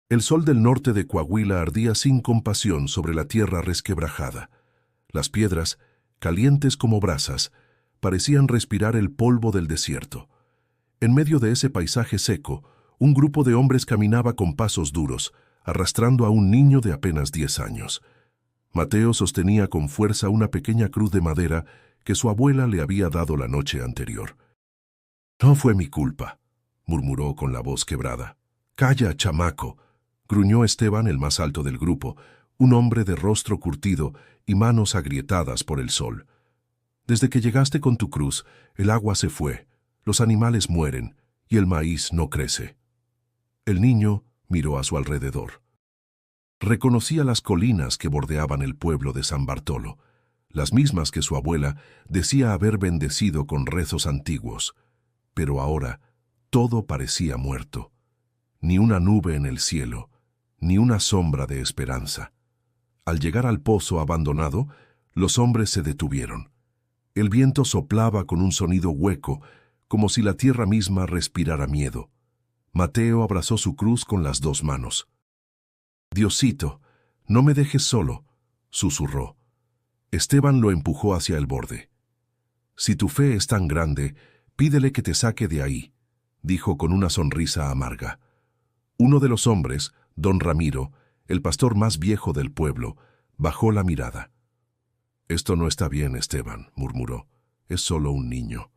El sol del norte de Coahuila ardía sin compasión sobre la tierra resquebrajada. Las piedras, calientes como brasas, parecían respirar el polvo del desierto. En medio de ese paisaje seco, un grupo de hombres caminaba con pasos duros, arrastrando a un niño de apenas 10 años. Mateo sostenía con fuerza una pequeña cruz de madera que su abuela le había dado la noche anterior. «No fue mi culpa», murmuró con la voz quebrada. «Calla, chamaco», gruñó Esteban, el más alto del grupo, un hombre de rostro curtido y manos agrietadas por el sol. «Desde que llegaste con tu cruz, el agua se fue, los animales mueren y el maíz no crece». El niño miró a su alrededor. Reconocía las colinas que bordeaban el pueblo de San Bartolo, las mismas que su abuela decía haber bendecido con rezos antiguos. Pero ahora todo parecía muerto. Ni una nube en el cielo, ni una sombra de esperanza. Al llegar al pozo abandonado, los hombres se detuvieron. El viento soplaba con un sonido hueco, como si la tierra misma respirara miedo. Mateo abrazó su cruz con las 2 manos. «Diosito, no me dejes solo», susurró. Esteban lo empujó hacia el borde. «Si tu fe es tan grande, pídele que te saque de ahí», dijo con una sonrisa amarga. Uno de los hombres, don Ramiro, el pastor más viejo del pueblo, bajó la mirada. «Esto no está bien, Esteban», murmuró. «Es solo un niño».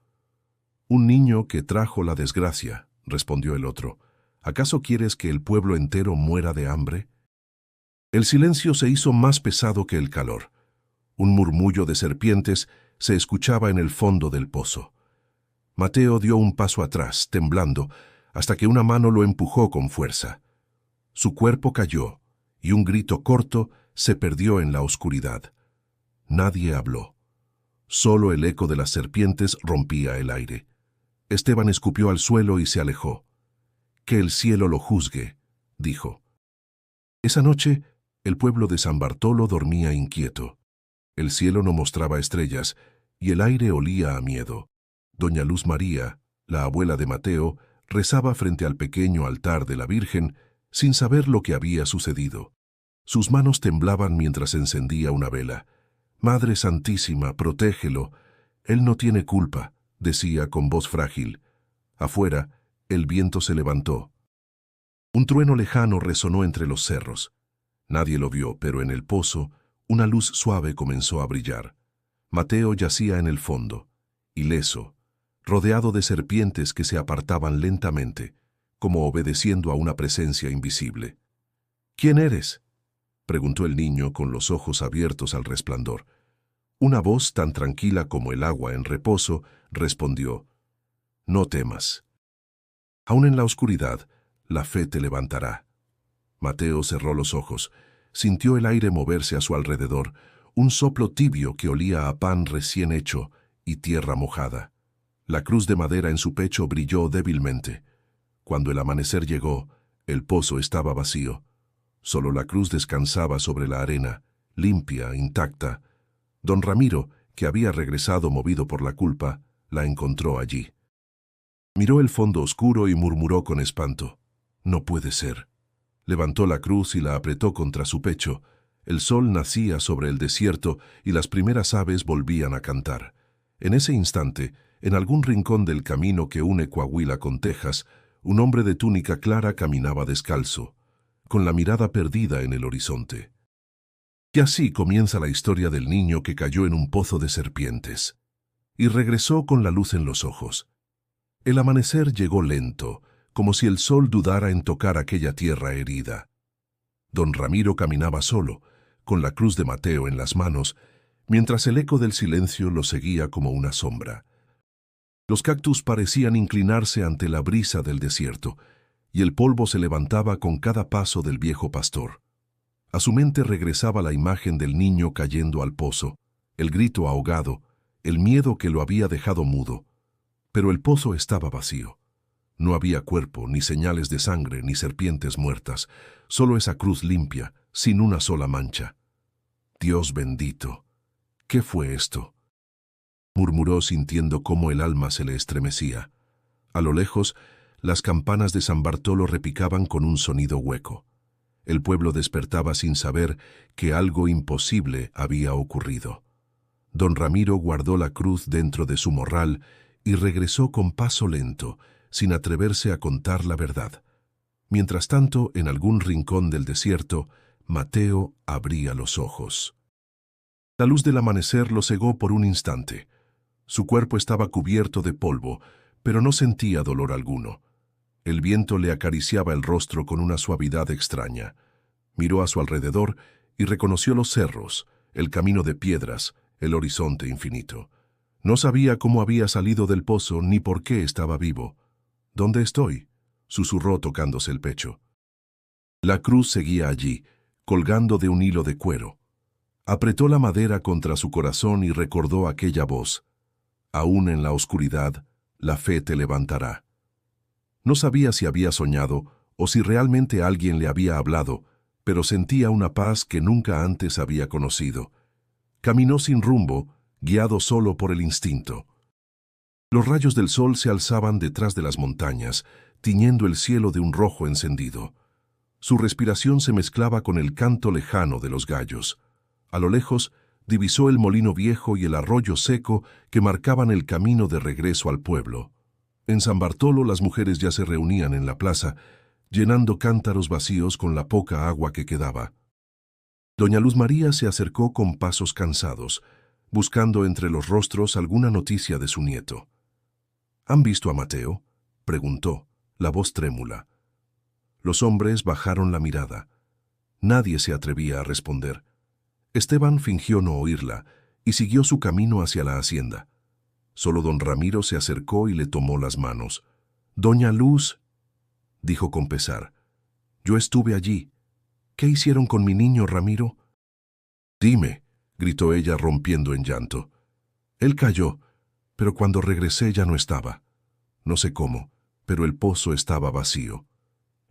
«Un niño que trajo la desgracia», respondió el otro. «¿Acaso quieres que el pueblo entero muera de hambre?» El silencio se hizo más pesado que el calor. Un murmullo de serpientes se escuchaba en el fondo del pozo. Mateo dio un paso atrás, temblando, hasta que una mano lo empujó con fuerza. Su cuerpo cayó, y un grito corto se perdió en la oscuridad. Nadie habló. Solo el eco de las serpientes rompía el aire. Esteban escupió al suelo y se alejó. «Que el cielo lo juzgue», dijo. Esa noche, el pueblo de San Bartolo dormía inquieto. El cielo no mostraba estrellas, y el aire olía a miedo. Doña Luz María, la abuela de Mateo, rezaba frente al pequeño altar de la Virgen, sin saber lo que había sucedido. Sus manos temblaban mientras encendía una vela. «Madre Santísima, protégelo. Él no tiene culpa», decía con voz frágil. Afuera, el viento se levantó. Un trueno lejano resonó entre los cerros. Nadie lo vio, pero en el pozo, una luz suave comenzó a brillar. Mateo yacía en el fondo, ileso, rodeado de serpientes que se apartaban lentamente, como obedeciendo a una presencia invisible. «¿Quién eres?», preguntó el niño con los ojos abiertos al resplandor. Una voz tan tranquila como el agua en reposo respondió: «No temas. Aún en la oscuridad, la fe te levantará». Mateo cerró los ojos, sintió el aire moverse a su alrededor, un soplo tibio que olía a pan recién hecho y tierra mojada. La cruz de madera en su pecho brilló débilmente. Cuando el amanecer llegó, el pozo estaba vacío. Solo la cruz descansaba sobre la arena, limpia, intacta. Don Ramiro, que había regresado movido por la culpa, la encontró allí. Miró el fondo oscuro y murmuró con espanto: «No puede ser». Levantó la cruz y la apretó contra su pecho. El sol nacía sobre el desierto y las primeras aves volvían a cantar. En ese instante, en algún rincón del camino que une Coahuila con Texas, un hombre de túnica clara caminaba descalzo, con la mirada perdida en el horizonte. Y así comienza la historia del niño que cayó en un pozo de serpientes. Y regresó con la luz en los ojos. El amanecer llegó lento, como si el sol dudara en tocar aquella tierra herida. Don Ramiro caminaba solo, con la cruz de Mateo en las manos, mientras el eco del silencio lo seguía como una sombra. Los cactus parecían inclinarse ante la brisa del desierto, y el polvo se levantaba con cada paso del viejo pastor. A su mente regresaba la imagen del niño cayendo al pozo, el grito ahogado, el miedo que lo había dejado mudo. Pero el pozo estaba vacío. No había cuerpo, ni señales de sangre, ni serpientes muertas, solo esa cruz limpia, sin una sola mancha. «Dios bendito, ¿qué fue esto?», murmuró sintiendo cómo el alma se le estremecía. A lo lejos, las campanas de San Bartolo repicaban con un sonido hueco. El pueblo despertaba sin saber que algo imposible había ocurrido. Don Ramiro guardó la cruz dentro de su morral y regresó con paso lento, sin atreverse a contar la verdad. Mientras tanto, en algún rincón del desierto, Mateo abría los ojos. La luz del amanecer lo cegó por un instante. Su cuerpo estaba cubierto de polvo, pero no sentía dolor alguno. El viento le acariciaba el rostro con una suavidad extraña. Miró a su alrededor y reconoció los cerros, el camino de piedras, el horizonte infinito. No sabía cómo había salido del pozo ni por qué estaba vivo. ¿Dónde estoy?, susurró tocándose el pecho. La cruz seguía allí, colgando de un hilo de cuero. Apretó la madera contra su corazón y recordó aquella voz. Aún en la oscuridad, la fe te levantará. No sabía si había soñado o si realmente alguien le había hablado, pero sentía una paz que nunca antes había conocido. Caminó sin rumbo, guiado solo por el instinto. Los rayos del sol se alzaban detrás de las montañas, tiñendo el cielo de un rojo encendido. Su respiración se mezclaba con el canto lejano de los gallos. A lo lejos, divisó el molino viejo y el arroyo seco que marcaban el camino de regreso al pueblo. En San Bartolo las mujeres ya se reunían en la plaza, llenando cántaros vacíos con la poca agua que quedaba. Doña Luz María se acercó con pasos cansados, buscando entre los rostros alguna noticia de su nieto. ¿Han visto a Mateo?, preguntó, la voz trémula. Los hombres bajaron la mirada. Nadie se atrevía a responder. Esteban fingió no oírla y siguió su camino hacia la hacienda. Solo don Ramiro se acercó y le tomó las manos. «Doña Luz», dijo con pesar, «yo estuve allí. ¿Qué hicieron con mi niño, Ramiro?» «Dime», gritó ella rompiendo en llanto. «Él cayó, pero cuando regresé ya no estaba. No sé cómo, pero el pozo estaba vacío».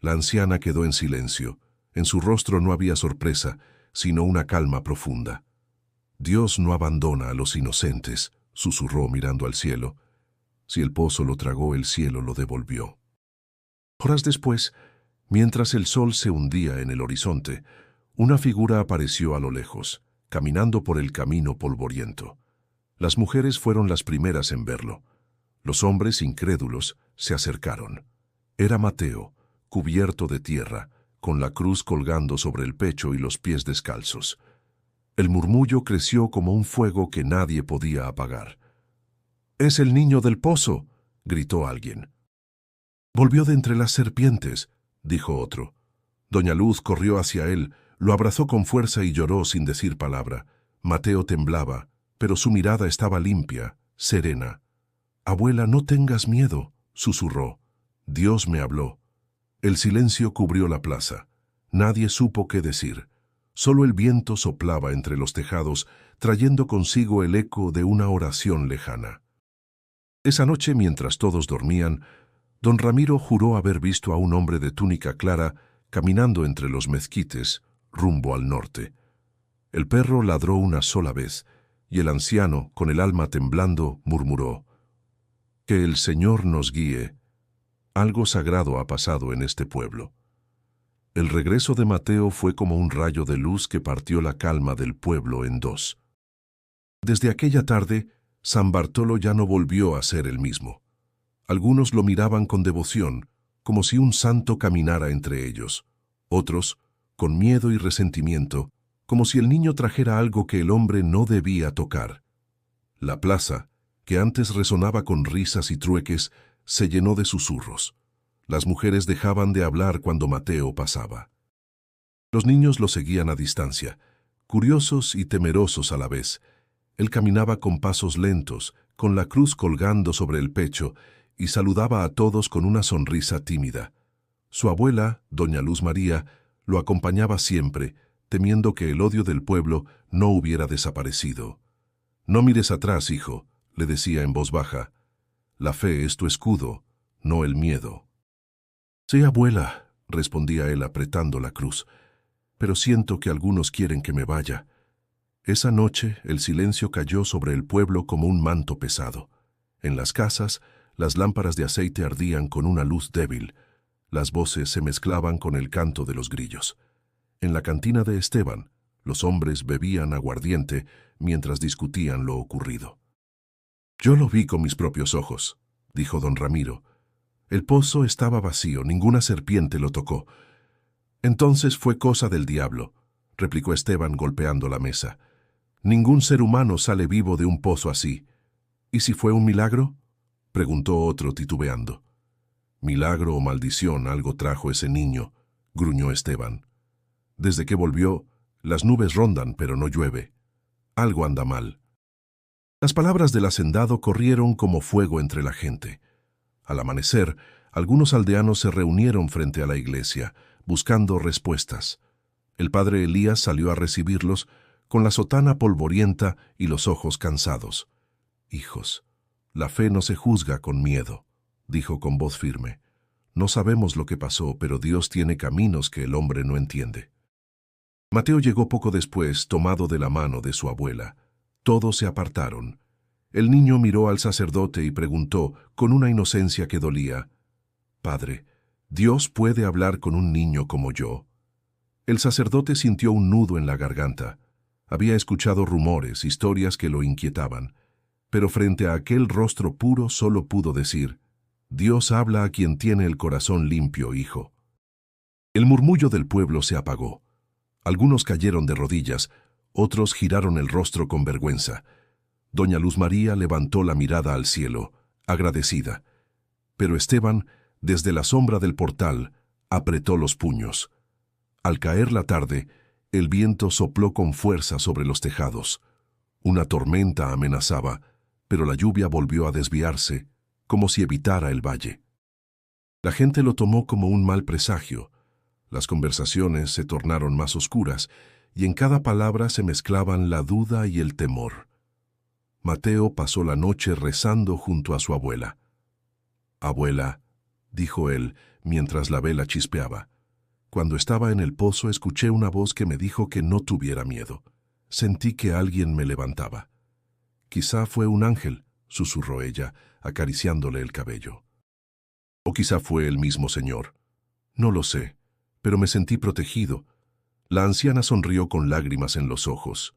La anciana quedó en silencio. En su rostro no había sorpresa, sino una calma profunda. «Dios no abandona a los inocentes», susurró mirando al cielo. «Si el pozo lo tragó, el cielo lo devolvió». Horas después, mientras el sol se hundía en el horizonte, una figura apareció a lo lejos, caminando por el camino polvoriento. Las mujeres fueron las primeras en verlo. Los hombres, incrédulos, se acercaron. Era Mateo, cubierto de tierra, con la cruz colgando sobre el pecho y los pies descalzos. El murmullo creció como un fuego que nadie podía apagar. «¡Es el niño del pozo!», gritó alguien. «Volvió de entre las serpientes», dijo otro. Doña Luz corrió hacia él, lo abrazó con fuerza y lloró sin decir palabra. Mateo temblaba, pero su mirada estaba limpia, serena. «Abuela, no tengas miedo», susurró. «Dios me habló». El silencio cubrió la plaza. Nadie supo qué decir. Solo el viento soplaba entre los tejados, trayendo consigo el eco de una oración lejana. Esa noche, mientras todos dormían, don Ramiro juró haber visto a un hombre de túnica clara caminando entre los mezquites, rumbo al norte. El perro ladró una sola vez, y el anciano, con el alma temblando, murmuró: «Que el Señor nos guíe. Algo sagrado ha pasado en este pueblo». El regreso de Mateo fue como un rayo de luz que partió la calma del pueblo en dos. Desde aquella tarde, San Bartolo ya no volvió a ser el mismo. Algunos lo miraban con devoción, como si un santo caminara entre ellos. Otros, con miedo y resentimiento, como si el niño trajera algo que el hombre no debía tocar. La plaza, que antes resonaba con risas y trueques, se llenó de susurros. Las mujeres dejaban de hablar cuando Mateo pasaba. Los niños lo seguían a distancia, curiosos y temerosos a la vez. Él caminaba con pasos lentos, con la cruz colgando sobre el pecho, y saludaba a todos con una sonrisa tímida. Su abuela, doña Luz María, lo acompañaba siempre, temiendo que el odio del pueblo no hubiera desaparecido. «No mires atrás, hijo», le decía en voz baja. «La fe es tu escudo, no el miedo». «Sí, abuela», respondía él apretando la cruz, «pero siento que algunos quieren que me vaya». Esa noche el silencio cayó sobre el pueblo como un manto pesado. En las casas, las lámparas de aceite ardían con una luz débil. Las voces se mezclaban con el canto de los grillos. En la cantina de Esteban, los hombres bebían aguardiente mientras discutían lo ocurrido. «Yo lo vi con mis propios ojos», dijo don Ramiro. «El pozo estaba vacío, ninguna serpiente lo tocó». «Entonces fue cosa del diablo», replicó Esteban golpeando la mesa. «Ningún ser humano sale vivo de un pozo así». «¿Y si fue un milagro?», preguntó otro titubeando. «Milagro o maldición, algo trajo ese niño», gruñó Esteban. «Desde que volvió, las nubes rondan, pero no llueve. Algo anda mal». Las palabras del hacendado corrieron como fuego entre la gente. Al amanecer, algunos aldeanos se reunieron frente a la iglesia, buscando respuestas. El padre Elías salió a recibirlos con la sotana polvorienta y los ojos cansados. «Hijos, la fe no se juzga con miedo», dijo con voz firme. «No sabemos lo que pasó, pero Dios tiene caminos que el hombre no entiende». Mateo llegó poco después, tomado de la mano de su abuela. Todos se apartaron. El niño miró al sacerdote y preguntó, con una inocencia que dolía: «Padre, ¿Dios puede hablar con un niño como yo?». El sacerdote sintió un nudo en la garganta. Había escuchado rumores, historias que lo inquietaban, pero frente a aquel rostro puro solo pudo decir: «Dios habla a quien tiene el corazón limpio, hijo». El murmullo del pueblo se apagó. Algunos cayeron de rodillas, otros giraron el rostro con vergüenza. Doña Luz María levantó la mirada al cielo, agradecida. Pero Esteban, desde la sombra del portal, apretó los puños. Al caer la tarde, el viento sopló con fuerza sobre los tejados. Una tormenta amenazaba, pero la lluvia volvió a desviarse, como si evitara el valle. La gente lo tomó como un mal presagio. Las conversaciones se tornaron más oscuras, y en cada palabra se mezclaban la duda y el temor. Mateo pasó la noche rezando junto a su abuela. «Abuela», dijo él, mientras la vela chispeaba, «cuando estaba en el pozo escuché una voz que me dijo que no tuviera miedo. Sentí que alguien me levantaba». «Quizá fue un ángel», susurró ella, acariciándole el cabello. «O quizá fue el mismo Señor. No lo sé, pero me sentí protegido». La anciana sonrió con lágrimas en los ojos.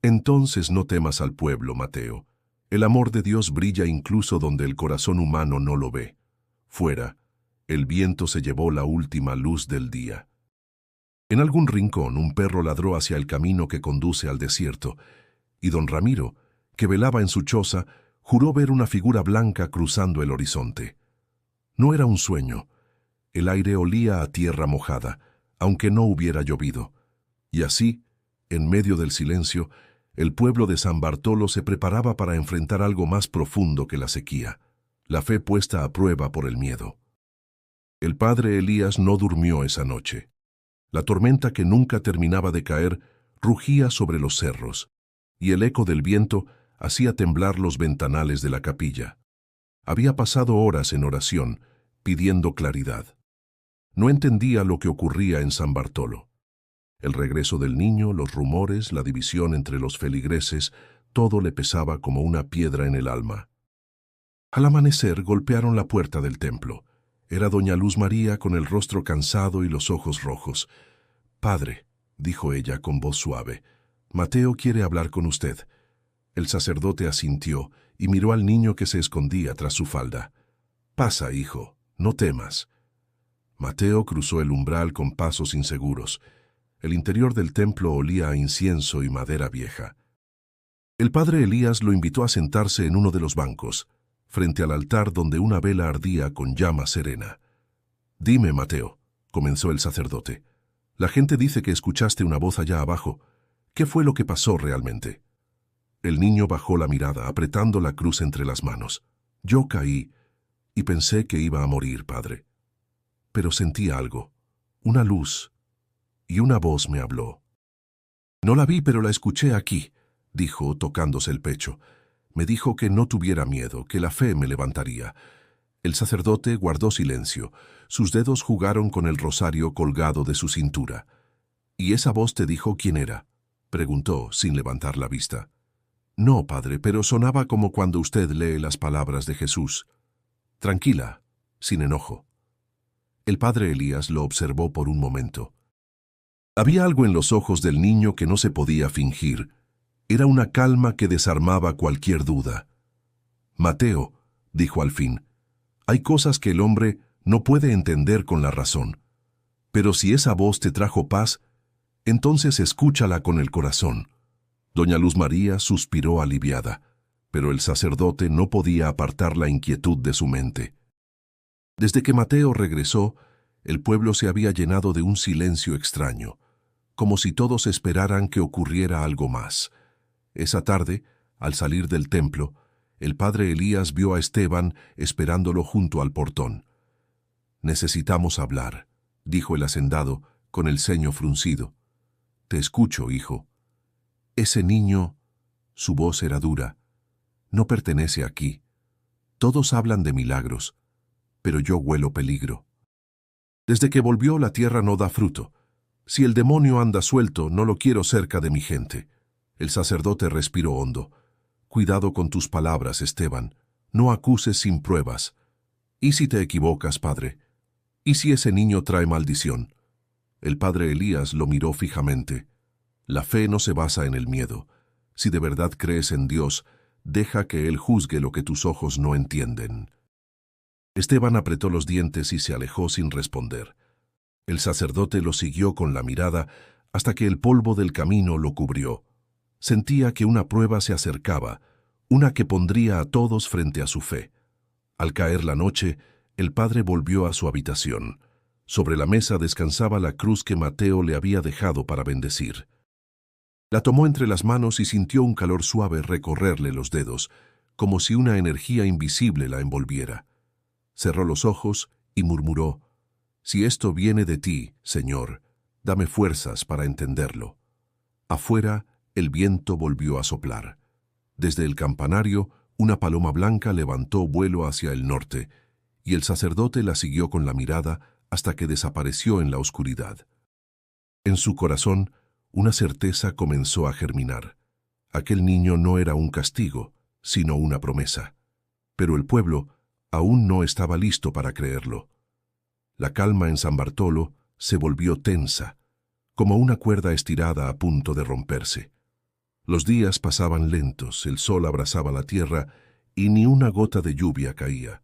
«Entonces no temas al pueblo, Mateo. El amor de Dios brilla incluso donde el corazón humano no lo ve. Fuera, el viento se llevó la última luz del día». En algún rincón un perro ladró hacia el camino que conduce al desierto, y don Ramiro, que velaba en su choza, juró ver una figura blanca cruzando el horizonte. No era un sueño. El aire olía a tierra mojada, aunque no hubiera llovido. Y así, en medio del silencio, el pueblo de San Bartolo se preparaba para enfrentar algo más profundo que la sequía, la fe puesta a prueba por el miedo. El padre Elías no durmió esa noche. La tormenta que nunca terminaba de caer rugía sobre los cerros, y el eco del viento hacía temblar los ventanales de la capilla. Había pasado horas en oración, pidiendo claridad. No entendía lo que ocurría en San Bartolo. El regreso del niño, los rumores, la división entre los feligreses, todo le pesaba como una piedra en el alma. Al amanecer golpearon la puerta del templo. Era doña Luz María con el rostro cansado y los ojos rojos. «Padre», dijo ella con voz suave, «Mateo quiere hablar con usted». El sacerdote asintió y miró al niño que se escondía tras su falda. «Pasa, hijo, no temas». Mateo cruzó el umbral con pasos inseguros. El interior del templo olía a incienso y madera vieja. El padre Elías lo invitó a sentarse en uno de los bancos, frente al altar donde una vela ardía con llama serena. «Dime, Mateo», comenzó el sacerdote, «la gente dice que escuchaste una voz allá abajo. ¿Qué fue lo que pasó realmente?». El niño bajó la mirada, apretando la cruz entre las manos. «Yo caí y pensé que iba a morir, padre. Pero sentí algo, una luz, y una voz me habló». «No la vi, pero la escuché aquí», dijo, tocándose el pecho. «Me dijo que no tuviera miedo, que la fe me levantaría». El sacerdote guardó silencio. Sus dedos jugaron con el rosario colgado de su cintura. «¿Y esa voz te dijo quién era?», preguntó, sin levantar la vista. «No, padre, pero sonaba como cuando usted lee las palabras de Jesús. Tranquila, sin enojo». El padre Elías lo observó por un momento. Había algo en los ojos del niño que no se podía fingir. Era una calma que desarmaba cualquier duda. «Mateo», dijo al fin, «hay cosas que el hombre no puede entender con la razón. Pero si esa voz te trajo paz, entonces escúchala con el corazón». Doña Luz María suspiró aliviada, pero el sacerdote no podía apartar la inquietud de su mente. Desde que Mateo regresó, el pueblo se había llenado de un silencio extraño, como si todos esperaran que ocurriera algo más. Esa tarde, al salir del templo, el padre Elías vio a Esteban esperándolo junto al portón. «Necesitamos hablar», dijo el hacendado, con el ceño fruncido. «Te escucho, hijo». «Ese niño», su voz era dura, «no pertenece aquí. Todos hablan de milagros, pero yo huelo peligro. Desde que volvió, la tierra no da fruto. Si el demonio anda suelto, no lo quiero cerca de mi gente». El sacerdote respiró hondo. «Cuidado con tus palabras, Esteban. No acuses sin pruebas. ¿Y si te equivocas, padre? ¿Y si ese niño trae maldición?» El padre Elías lo miró fijamente. «La fe no se basa en el miedo. Si de verdad crees en Dios, deja que Él juzgue lo que tus ojos no entienden». Esteban apretó los dientes y se alejó sin responder. El sacerdote lo siguió con la mirada hasta que el polvo del camino lo cubrió. Sentía que una prueba se acercaba, una que pondría a todos frente a su fe. Al caer la noche, el padre volvió a su habitación. Sobre la mesa descansaba la cruz que Mateo le había dejado para bendecir. La tomó entre las manos y sintió un calor suave recorrerle los dedos, como si una energía invisible la envolviera. Cerró los ojos y murmuró: «Si esto viene de ti, Señor, dame fuerzas para entenderlo». Afuera, el viento volvió a soplar. Desde el campanario, una paloma blanca levantó vuelo hacia el norte, y el sacerdote la siguió con la mirada hasta que desapareció en la oscuridad. En su corazón, una certeza comenzó a germinar. Aquel niño no era un castigo, sino una promesa. Pero el pueblo aún no estaba listo para creerlo. La calma en San Bartolo se volvió tensa, como una cuerda estirada a punto de romperse. Los días pasaban lentos, el sol abrasaba la tierra y ni una gota de lluvia caía.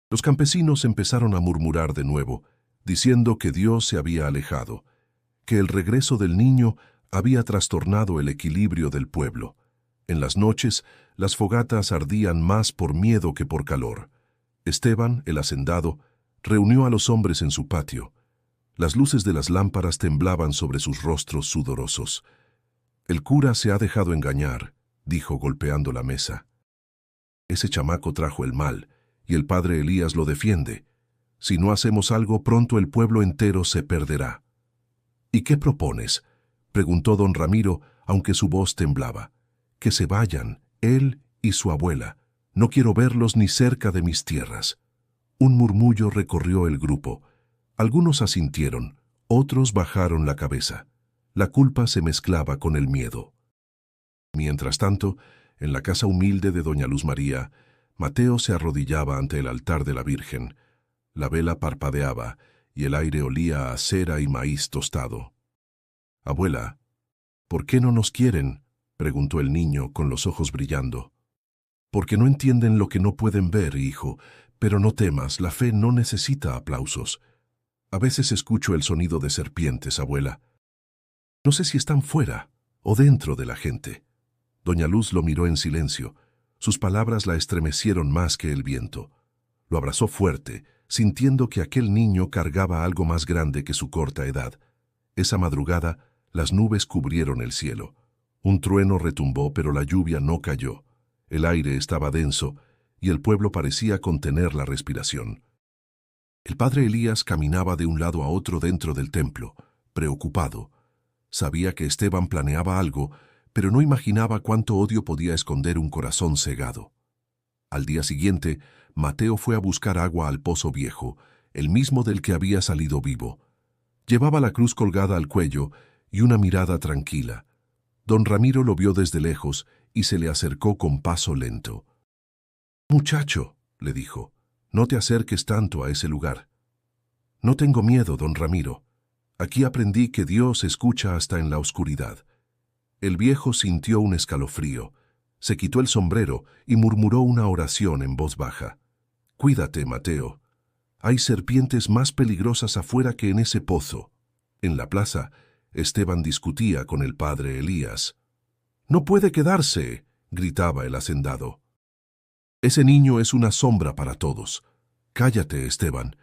Los campesinos empezaron a murmurar de nuevo, diciendo que Dios se había alejado, que el regreso del niño había trastornado el equilibrio del pueblo. En las noches, las fogatas ardían más por miedo que por calor. Esteban, el hacendado, reunió a los hombres en su patio. Las luces de las lámparas temblaban sobre sus rostros sudorosos. «El cura se ha dejado engañar», dijo golpeando la mesa. «Ese chamaco trajo el mal, y el padre Elías lo defiende. Si no hacemos algo, pronto el pueblo entero se perderá». «¿Y qué propones?», preguntó don Ramiro, aunque su voz temblaba. «Que se vayan, él y su abuela. No quiero verlos ni cerca de mis tierras». Un murmullo recorrió el grupo. Algunos asintieron, otros bajaron la cabeza. La culpa se mezclaba con el miedo. Mientras tanto, en la casa humilde de doña Luz María, Mateo se arrodillaba ante el altar de la Virgen. La vela parpadeaba y el aire olía a cera y maíz tostado. «Abuela, ¿por qué no nos quieren?», preguntó el niño con los ojos brillando. «Porque no entienden lo que no pueden ver, hijo, pero no temas, la fe no necesita aplausos. A veces escucho el sonido de serpientes, abuela. No sé si están fuera o dentro de la gente». Doña Luz lo miró en silencio. Sus palabras la estremecieron más que el viento. Lo abrazó fuerte, sintiendo que aquel niño cargaba algo más grande que su corta edad. Esa madrugada, las nubes cubrieron el cielo. Un trueno retumbó, pero la lluvia no cayó. El aire estaba denso y el pueblo parecía contener la respiración. El padre Elías caminaba de un lado a otro dentro del templo, preocupado. Sabía que Esteban planeaba algo, pero no imaginaba cuánto odio podía esconder un corazón cegado. Al día siguiente, Mateo fue a buscar agua al pozo viejo, el mismo del que había salido vivo. Llevaba la cruz colgada al cuello y una mirada tranquila. Don Ramiro lo vio desde lejos y se le acercó con paso lento. «Muchacho», le dijo, «no te acerques tanto a ese lugar». «No tengo miedo, don Ramiro. Aquí aprendí que Dios escucha hasta en la oscuridad. El viejo sintió un escalofrío, se quitó el sombrero y murmuró una oración en voz baja. Cuídate, Mateo. Hay serpientes más peligrosas afuera que en ese pozo. En la plaza, Esteban discutía con el padre Elías. «No puede quedarse», gritaba el hacendado. «Ese niño es una sombra para todos». «Cállate, Esteban.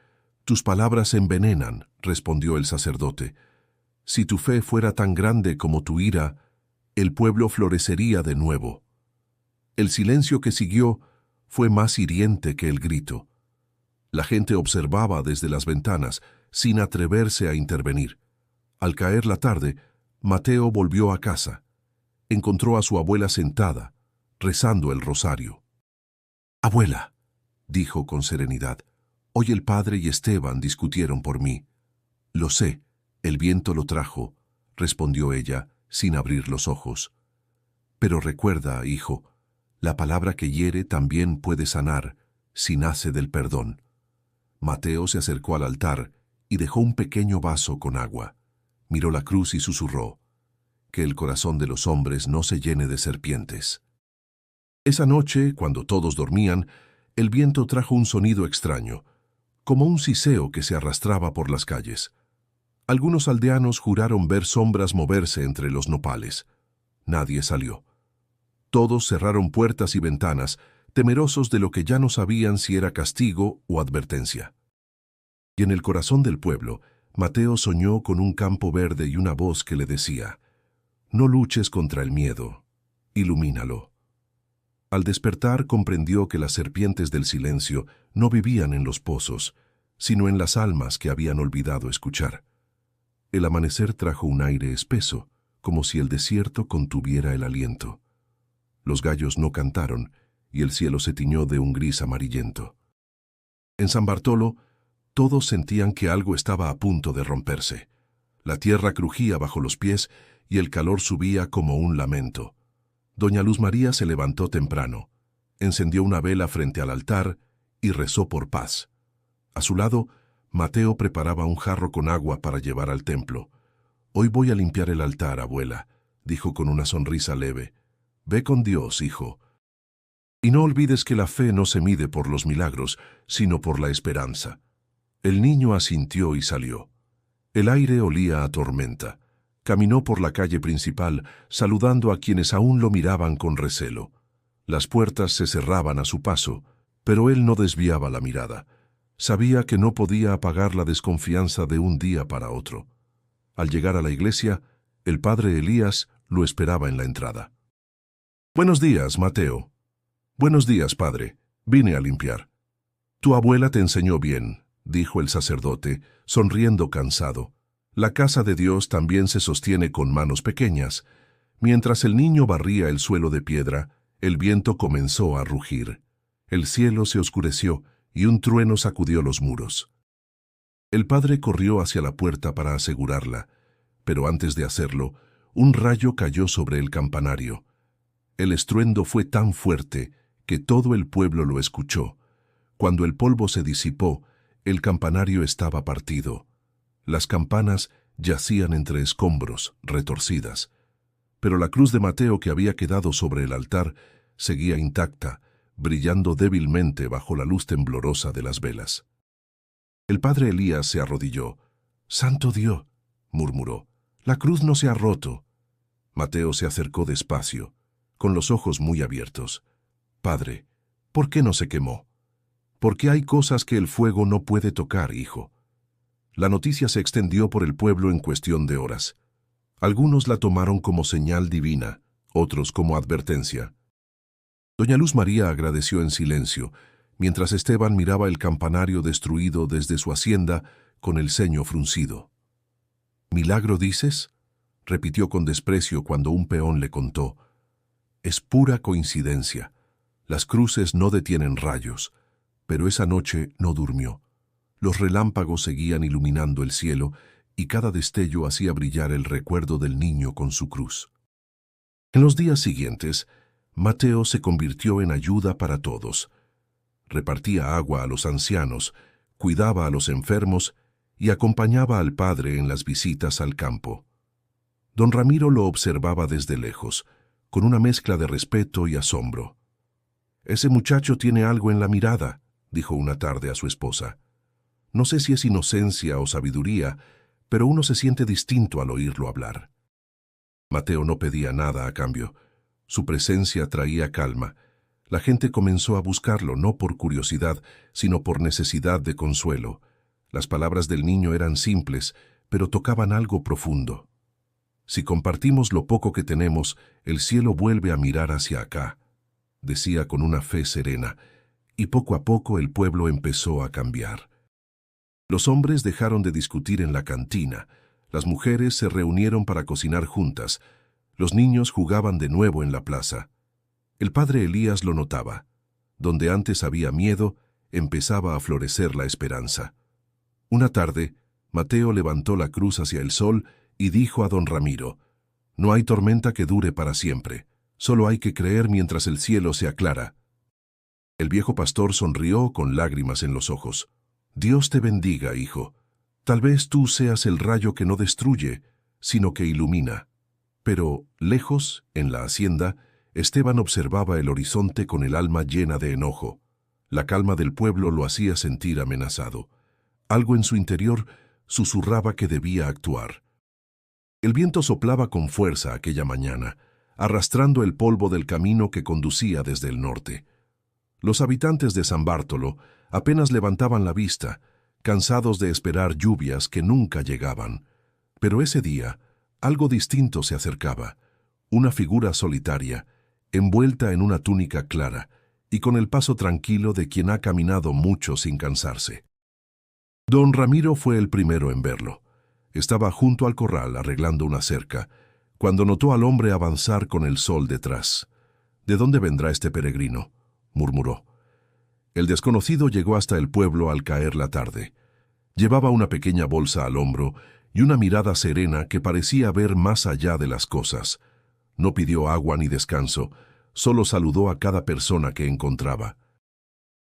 Tus palabras envenenan», respondió el sacerdote. «Si tu fe fuera tan grande como tu ira, el pueblo florecería de nuevo». El silencio que siguió fue más hiriente que el grito. La gente observaba desde las ventanas, sin atreverse a intervenir. Al caer la tarde, Mateo volvió a casa. Encontró a su abuela sentada, rezando el rosario. «Abuela», dijo con serenidad, «hoy el padre y Esteban discutieron por mí». «Lo sé, el viento lo trajo», respondió ella, sin abrir los ojos. «Pero recuerda, hijo, la palabra que hiere también puede sanar, si nace del perdón». Mateo se acercó al altar y dejó un pequeño vaso con agua. Miró la cruz y susurró: «Que el corazón de los hombres no se llene de serpientes». Esa noche, cuando todos dormían, el viento trajo un sonido extraño, como un siseo que se arrastraba por las calles. Algunos aldeanos juraron ver sombras moverse entre los nopales. Nadie salió. Todos cerraron puertas y ventanas, temerosos de lo que ya no sabían si era castigo o advertencia. Y en el corazón del pueblo, Mateo soñó con un campo verde y una voz que le decía: «No luches contra el miedo, ilumínalo». Al despertar comprendió que las serpientes del silencio no vivían en los pozos, sino en las almas que habían olvidado escuchar. El amanecer trajo un aire espeso, como si el desierto contuviera el aliento. Los gallos no cantaron, y el cielo se tiñó de un gris amarillento. En San Bartolo, todos sentían que algo estaba a punto de romperse. La tierra crujía bajo los pies y el calor subía como un lamento. Doña Luz María se levantó temprano, encendió una vela frente al altar y rezó por paz. A su lado, Mateo preparaba un jarro con agua para llevar al templo. «Hoy voy a limpiar el altar, abuela», dijo con una sonrisa leve. «Ve con Dios, hijo. Y no olvides que la fe no se mide por los milagros, sino por la esperanza». El niño asintió y salió. El aire olía a tormenta. Caminó por la calle principal, saludando a quienes aún lo miraban con recelo. Las puertas se cerraban a su paso, pero él no desviaba la mirada. Sabía que no podía apagar la desconfianza de un día para otro. Al llegar a la iglesia, el padre Elías lo esperaba en la entrada. «Buenos días, Mateo». «Buenos días, padre. Vine a limpiar». «Tu abuela te enseñó bien», dijo el sacerdote, sonriendo cansado. «La casa de Dios también se sostiene con manos pequeñas». Mientras el niño barría el suelo de piedra, el viento comenzó a rugir. El cielo se oscureció y un trueno sacudió los muros. El padre corrió hacia la puerta para asegurarla, pero antes de hacerlo, un rayo cayó sobre el campanario. El estruendo fue tan fuerte que todo el pueblo lo escuchó. Cuando el polvo se disipó, el campanario estaba partido. Las campanas yacían entre escombros, retorcidas. Pero la cruz de Mateo que había quedado sobre el altar seguía intacta, brillando débilmente bajo la luz temblorosa de las velas. El padre Elías se arrodilló. «Santo Dios», murmuró, «la cruz no se ha roto». Mateo se acercó despacio, con los ojos muy abiertos. «Padre, ¿por qué no se quemó?» «Porque hay cosas que el fuego no puede tocar, hijo». La noticia se extendió por el pueblo en cuestión de horas. Algunos la tomaron como señal divina, otros como advertencia. Doña Luz María agradeció en silencio, mientras Esteban miraba el campanario destruido desde su hacienda con el ceño fruncido. «¿Milagro dices?», repitió con desprecio cuando un peón le contó. «Es pura coincidencia. Las cruces no detienen rayos». Pero esa noche no durmió. Los relámpagos seguían iluminando el cielo y cada destello hacía brillar el recuerdo del niño con su cruz. En los días siguientes, Mateo se convirtió en ayuda para todos. Repartía agua a los ancianos, cuidaba a los enfermos y acompañaba al padre en las visitas al campo. Don Ramiro lo observaba desde lejos, con una mezcla de respeto y asombro. «Ese muchacho tiene algo en la mirada», dijo una tarde a su esposa. «No sé si es inocencia o sabiduría, pero uno se siente distinto al oírlo hablar». Mateo no pedía nada a cambio. Su presencia traía calma. La gente comenzó a buscarlo no por curiosidad, sino por necesidad de consuelo. Las palabras del niño eran simples, pero tocaban algo profundo. «Si compartimos lo poco que tenemos, el cielo vuelve a mirar hacia acá», decía con una fe serena, y poco a poco el pueblo empezó a cambiar. Los hombres dejaron de discutir en la cantina, las mujeres se reunieron para cocinar juntas, los niños jugaban de nuevo en la plaza. El padre Elías lo notaba. Donde antes había miedo, empezaba a florecer la esperanza. Una tarde, Mateo levantó la cruz hacia el sol y dijo a don Ramiro: «No hay tormenta que dure para siempre, solo hay que creer mientras el cielo se aclara». El viejo pastor sonrió con lágrimas en los ojos. «Dios te bendiga, hijo. Tal vez tú seas el rayo que no destruye, sino que ilumina». Pero, lejos, en la hacienda, Esteban observaba el horizonte con el alma llena de enojo. La calma del pueblo lo hacía sentir amenazado. Algo en su interior susurraba que debía actuar. El viento soplaba con fuerza aquella mañana, arrastrando el polvo del camino que conducía desde el norte. Los habitantes de San Bártolo apenas levantaban la vista, cansados de esperar lluvias que nunca llegaban. Pero ese día, algo distinto se acercaba, una figura solitaria, envuelta en una túnica clara, y con el paso tranquilo de quien ha caminado mucho sin cansarse. Don Ramiro fue el primero en verlo. Estaba junto al corral arreglando una cerca, cuando notó al hombre avanzar con el sol detrás. «¿De dónde vendrá este peregrino?», murmuró. El desconocido llegó hasta el pueblo al caer la tarde. Llevaba una pequeña bolsa al hombro y una mirada serena que parecía ver más allá de las cosas. No pidió agua ni descanso, solo saludó a cada persona que encontraba.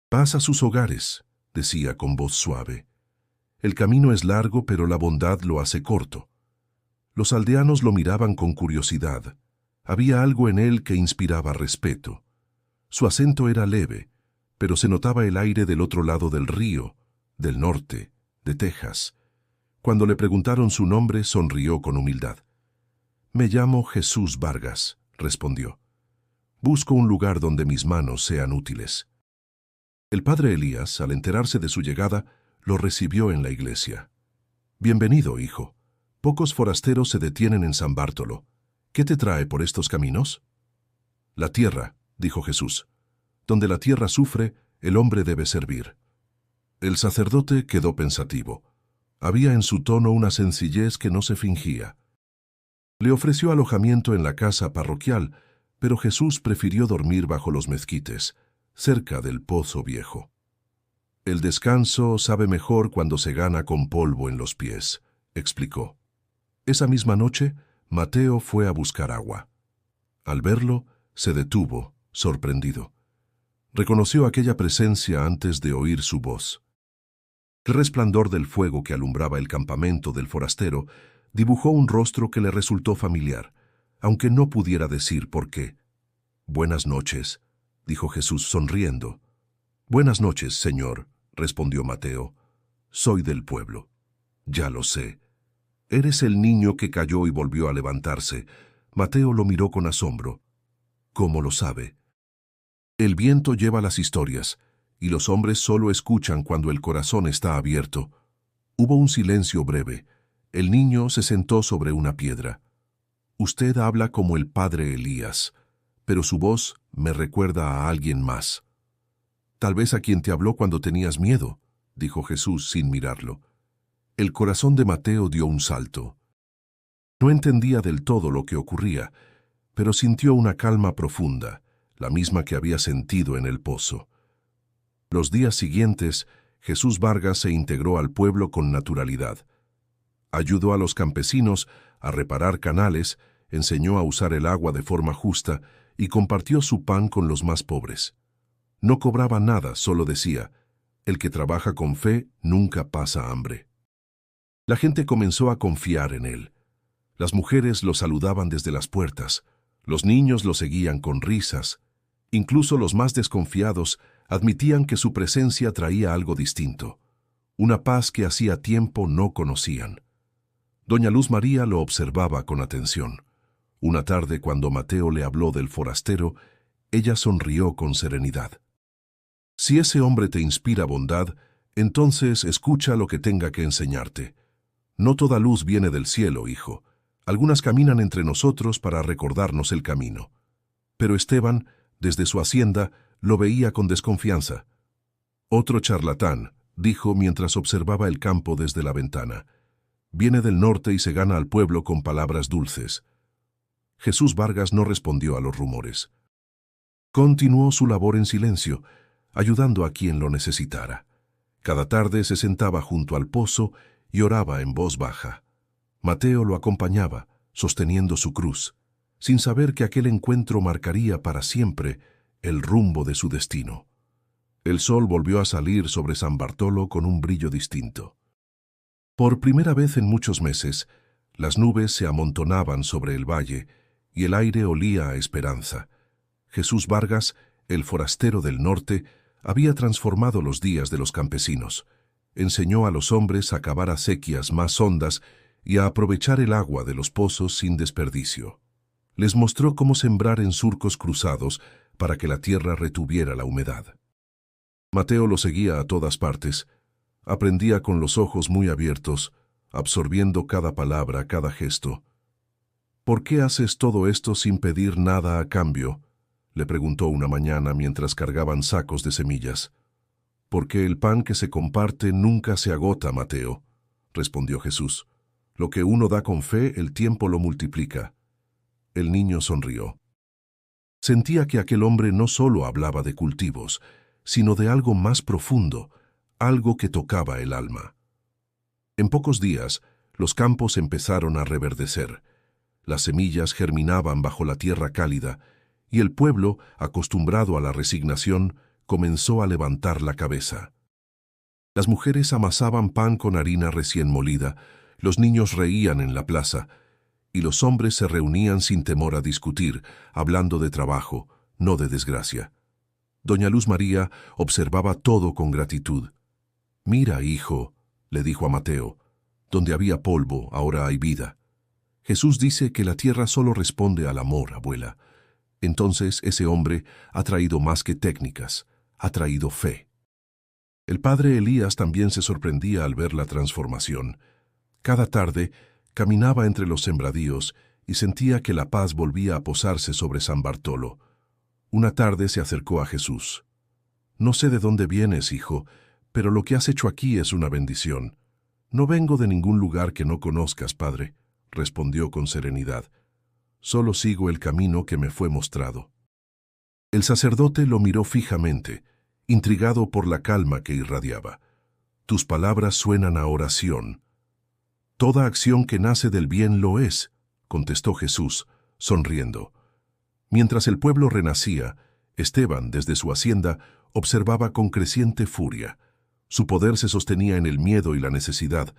«Paz a sus hogares», decía con voz suave. «El camino es largo, pero la bondad lo hace corto». Los aldeanos lo miraban con curiosidad. Había algo en él que inspiraba respeto. Su acento era leve, pero se notaba el aire del otro lado del río, del norte, de Texas. Cuando le preguntaron su nombre, sonrió con humildad. «Me llamo Jesús Vargas», respondió. «Busco un lugar donde mis manos sean útiles». El padre Elías, al enterarse de su llegada, lo recibió en la iglesia. «Bienvenido, hijo. Pocos forasteros se detienen en San Bártolo. ¿Qué te trae por estos caminos?» «La tierra», dijo Jesús. «Donde la tierra sufre, el hombre debe servir». El sacerdote quedó pensativo. Había en su tono una sencillez que no se fingía. Le ofreció alojamiento en la casa parroquial, pero Jesús prefirió dormir bajo los mezquites, cerca del pozo viejo. «El descanso sabe mejor cuando se gana con polvo en los pies», explicó. Esa misma noche, Mateo fue a buscar agua. Al verlo, se detuvo, sorprendido. Reconoció aquella presencia antes de oír su voz. El resplandor del fuego que alumbraba el campamento del forastero dibujó un rostro que le resultó familiar, aunque no pudiera decir por qué. «Buenas noches», dijo Jesús sonriendo. «Buenas noches, Señor», respondió Mateo. «Soy del pueblo». «Ya lo sé». «Eres el niño que cayó y volvió a levantarse». Mateo lo miró con asombro. «¿Cómo lo sabe?» «El viento lleva las historias, y los hombres solo escuchan cuando el corazón está abierto». Hubo un silencio breve. El niño se sentó sobre una piedra. «Usted habla como el padre Elías, pero su voz me recuerda a alguien más». «Tal vez a quien te habló cuando tenías miedo», dijo Jesús sin mirarlo. El corazón de Mateo dio un salto. No entendía del todo lo que ocurría, pero sintió una calma profunda, la misma que había sentido en el pozo. Los días siguientes, Jesús Vargas se integró al pueblo con naturalidad. Ayudó a los campesinos a reparar canales, enseñó a usar el agua de forma justa y compartió su pan con los más pobres. No cobraba nada, solo decía: «El que trabaja con fe nunca pasa hambre». La gente comenzó a confiar en él. Las mujeres lo saludaban desde las puertas, los niños lo seguían con risas. Incluso los más desconfiados admitían que su presencia traía algo distinto, una paz que hacía tiempo no conocían. Doña Luz María lo observaba con atención. Una tarde, cuando Mateo le habló del forastero, ella sonrió con serenidad. Si ese hombre te inspira bondad, entonces escucha lo que tenga que enseñarte. No toda luz viene del cielo, hijo. Algunas caminan entre nosotros para recordarnos el camino. Pero Esteban, desde su hacienda, lo veía con desconfianza. Otro charlatán, dijo mientras observaba el campo desde la ventana. Viene del norte y se gana al pueblo con palabras dulces. Jesús Vargas no respondió a los rumores. Continuó su labor en silencio, ayudando a quien lo necesitara. Cada tarde se sentaba junto al pozo y oraba en voz baja. Mateo lo acompañaba, sosteniendo su cruz, sin saber que aquel encuentro marcaría para siempre el rumbo de su destino. El sol volvió a salir sobre San Bartolo con un brillo distinto. Por primera vez en muchos meses, las nubes se amontonaban sobre el valle y el aire olía a esperanza. Jesús Vargas, el forastero del norte, había transformado los días de los campesinos. Enseñó a los hombres a cavar acequias más hondas y a aprovechar el agua de los pozos sin desperdicio. Les mostró cómo sembrar en surcos cruzados para que la tierra retuviera la humedad. Mateo lo seguía a todas partes. Aprendía con los ojos muy abiertos, absorbiendo cada palabra, cada gesto. «¿Por qué haces todo esto sin pedir nada a cambio?», le preguntó una mañana mientras cargaban sacos de semillas. «Porque el pan que se comparte nunca se agota, Mateo», respondió Jesús. «Lo que uno da con fe, el tiempo lo multiplica». El niño sonrió. Sentía que aquel hombre no solo hablaba de cultivos, sino de algo más profundo, algo que tocaba el alma. En pocos días, los campos empezaron a reverdecer. Las semillas germinaban bajo la tierra cálida, y el pueblo, acostumbrado a la resignación, comenzó a levantar la cabeza. Las mujeres amasaban pan con harina recién molida, los niños reían en la plaza, y los hombres se reunían sin temor a discutir, hablando de trabajo, no de desgracia. Doña Luz María observaba todo con gratitud. «Mira, hijo», le dijo a Mateo, «donde había polvo, ahora hay vida. Jesús dice que la tierra solo responde al amor, abuela. Entonces ese hombre ha traído más que técnicas, ha traído fe». El padre Elías también se sorprendía al ver la transformación. Cada tarde caminaba entre los sembradíos y sentía que la paz volvía a posarse sobre San Bartolo. Una tarde se acercó a Jesús. «No sé de dónde vienes, hijo, pero lo que has hecho aquí es una bendición». «No vengo de ningún lugar que no conozcas, padre», respondió con serenidad. «Solo sigo el camino que me fue mostrado». El sacerdote lo miró fijamente, intrigado por la calma que irradiaba. «Tus palabras suenan a oración». «Toda acción que nace del bien lo es», contestó Jesús, sonriendo. Mientras el pueblo renacía, Esteban, desde su hacienda, observaba con creciente furia. Su poder se sostenía en el miedo y la necesidad,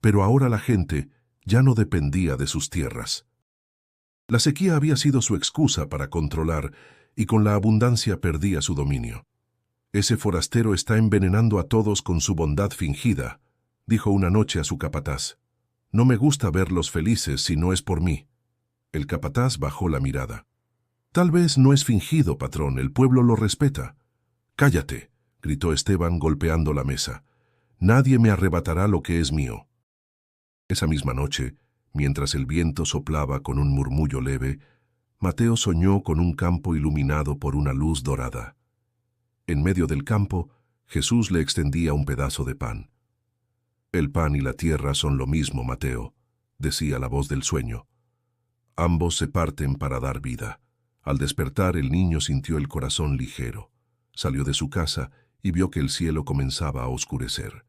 pero ahora la gente ya no dependía de sus tierras. La sequía había sido su excusa para controlar, y con la abundancia perdía su dominio. «Ese forastero está envenenando a todos con su bondad fingida», dijo una noche a su capataz. «No me gusta verlos felices si no es por mí». El capataz bajó la mirada. «Tal vez no es fingido, patrón, el pueblo lo respeta». «Cállate», gritó Esteban golpeando la mesa. «Nadie me arrebatará lo que es mío». Esa misma noche, mientras el viento soplaba con un murmullo leve, Mateo soñó con un campo iluminado por una luz dorada. En medio del campo, Jesús le extendía un pedazo de pan. «El pan y la tierra son lo mismo, Mateo», decía la voz del sueño. «Ambos se parten para dar vida». Al despertar, el niño sintió el corazón ligero. Salió de su casa y vio que el cielo comenzaba a oscurecer.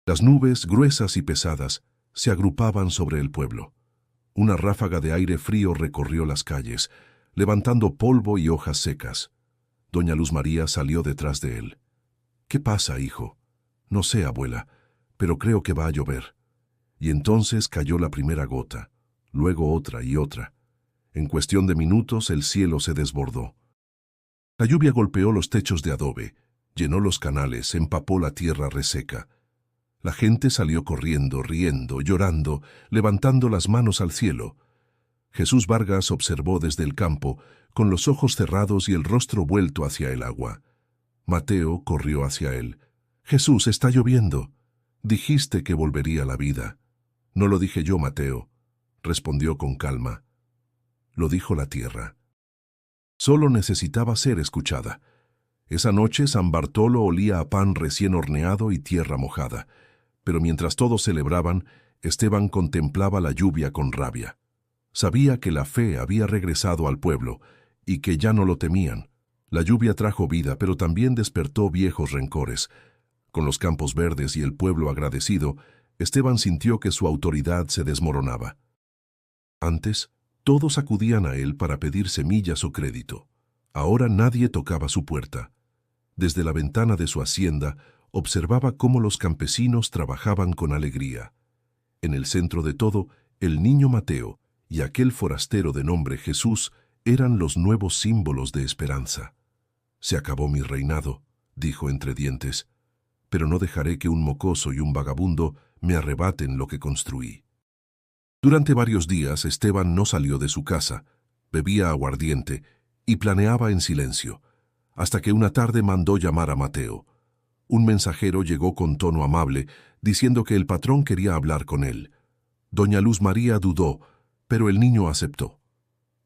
Las nubes, gruesas y pesadas, se agrupaban sobre el pueblo. Una ráfaga de aire frío recorrió las calles, levantando polvo y hojas secas. Doña Luz María salió detrás de él. «¿Qué pasa, hijo?» «No sé, abuela, pero creo que va a llover». Y entonces cayó la primera gota, luego otra y otra. En cuestión de minutos el cielo se desbordó. La lluvia golpeó los techos de adobe, llenó los canales, empapó la tierra reseca. La gente salió corriendo, riendo, llorando, levantando las manos al cielo. Jesús Vargas observó desde el campo, con los ojos cerrados y el rostro vuelto hacia el agua. Mateo corrió hacia él. «Jesús, está lloviendo. Dijiste que volvería la vida». «No lo dije yo, Mateo», respondió con calma. Lo dijo la tierra. Solo necesitaba ser escuchada. Esa noche San Bartolo olía a pan recién horneado y tierra mojada. Pero mientras todos celebraban, Esteban contemplaba la lluvia con rabia. Sabía que la fe había regresado al pueblo y que ya no lo temían. La lluvia trajo vida, pero también despertó viejos rencores. Con los campos verdes y el pueblo agradecido, Esteban sintió que su autoridad se desmoronaba. Antes, todos acudían a él para pedir semillas o crédito. Ahora nadie tocaba su puerta. Desde la ventana de su hacienda, observaba cómo los campesinos trabajaban con alegría. En el centro de todo, el niño Mateo y aquel forastero de nombre Jesús eran los nuevos símbolos de esperanza. «Se acabó mi reinado», dijo entre dientes, «pero no dejaré que un mocoso y un vagabundo me arrebaten lo que construí». Durante varios días Esteban no salió de su casa, bebía aguardiente y planeaba en silencio, hasta que una tarde mandó llamar a Mateo. Un mensajero llegó con tono amable, diciendo que el patrón quería hablar con él. Doña Luz María dudó, pero el niño aceptó.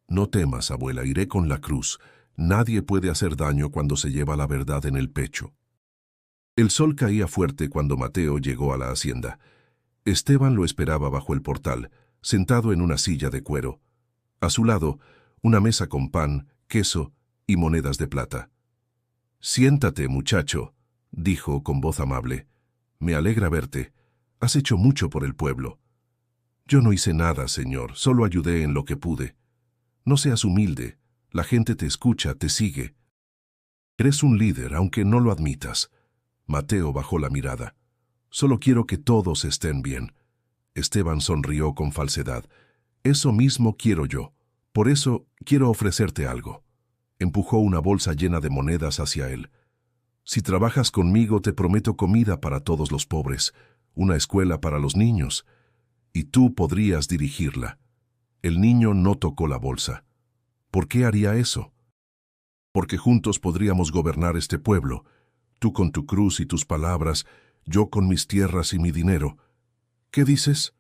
«No temas, abuela, iré con la cruz. Nadie puede hacer daño cuando se lleva la verdad en el pecho». El sol caía fuerte cuando Mateo llegó a la hacienda. Esteban lo esperaba bajo el portal, sentado en una silla de cuero. A su lado, una mesa con pan, queso y monedas de plata. «Siéntate, muchacho», dijo con voz amable. «Me alegra verte. Has hecho mucho por el pueblo». «Yo no hice nada, señor, solo ayudé en lo que pude». «No seas humilde. La gente te escucha, te sigue. Eres un líder, aunque no lo admitas». Mateo bajó la mirada. «Solo quiero que todos estén bien». Esteban sonrió con falsedad. «Eso mismo quiero yo. Por eso quiero ofrecerte algo». Empujó una bolsa llena de monedas hacia él. «Si trabajas conmigo, te prometo comida para todos los pobres, una escuela para los niños, y tú podrías dirigirla». El niño no tocó la bolsa. «¿Por qué haría eso?» «Porque juntos podríamos gobernar este pueblo, tú con tu cruz y tus palabras, yo con mis tierras y mi dinero». «¿Qué dices?»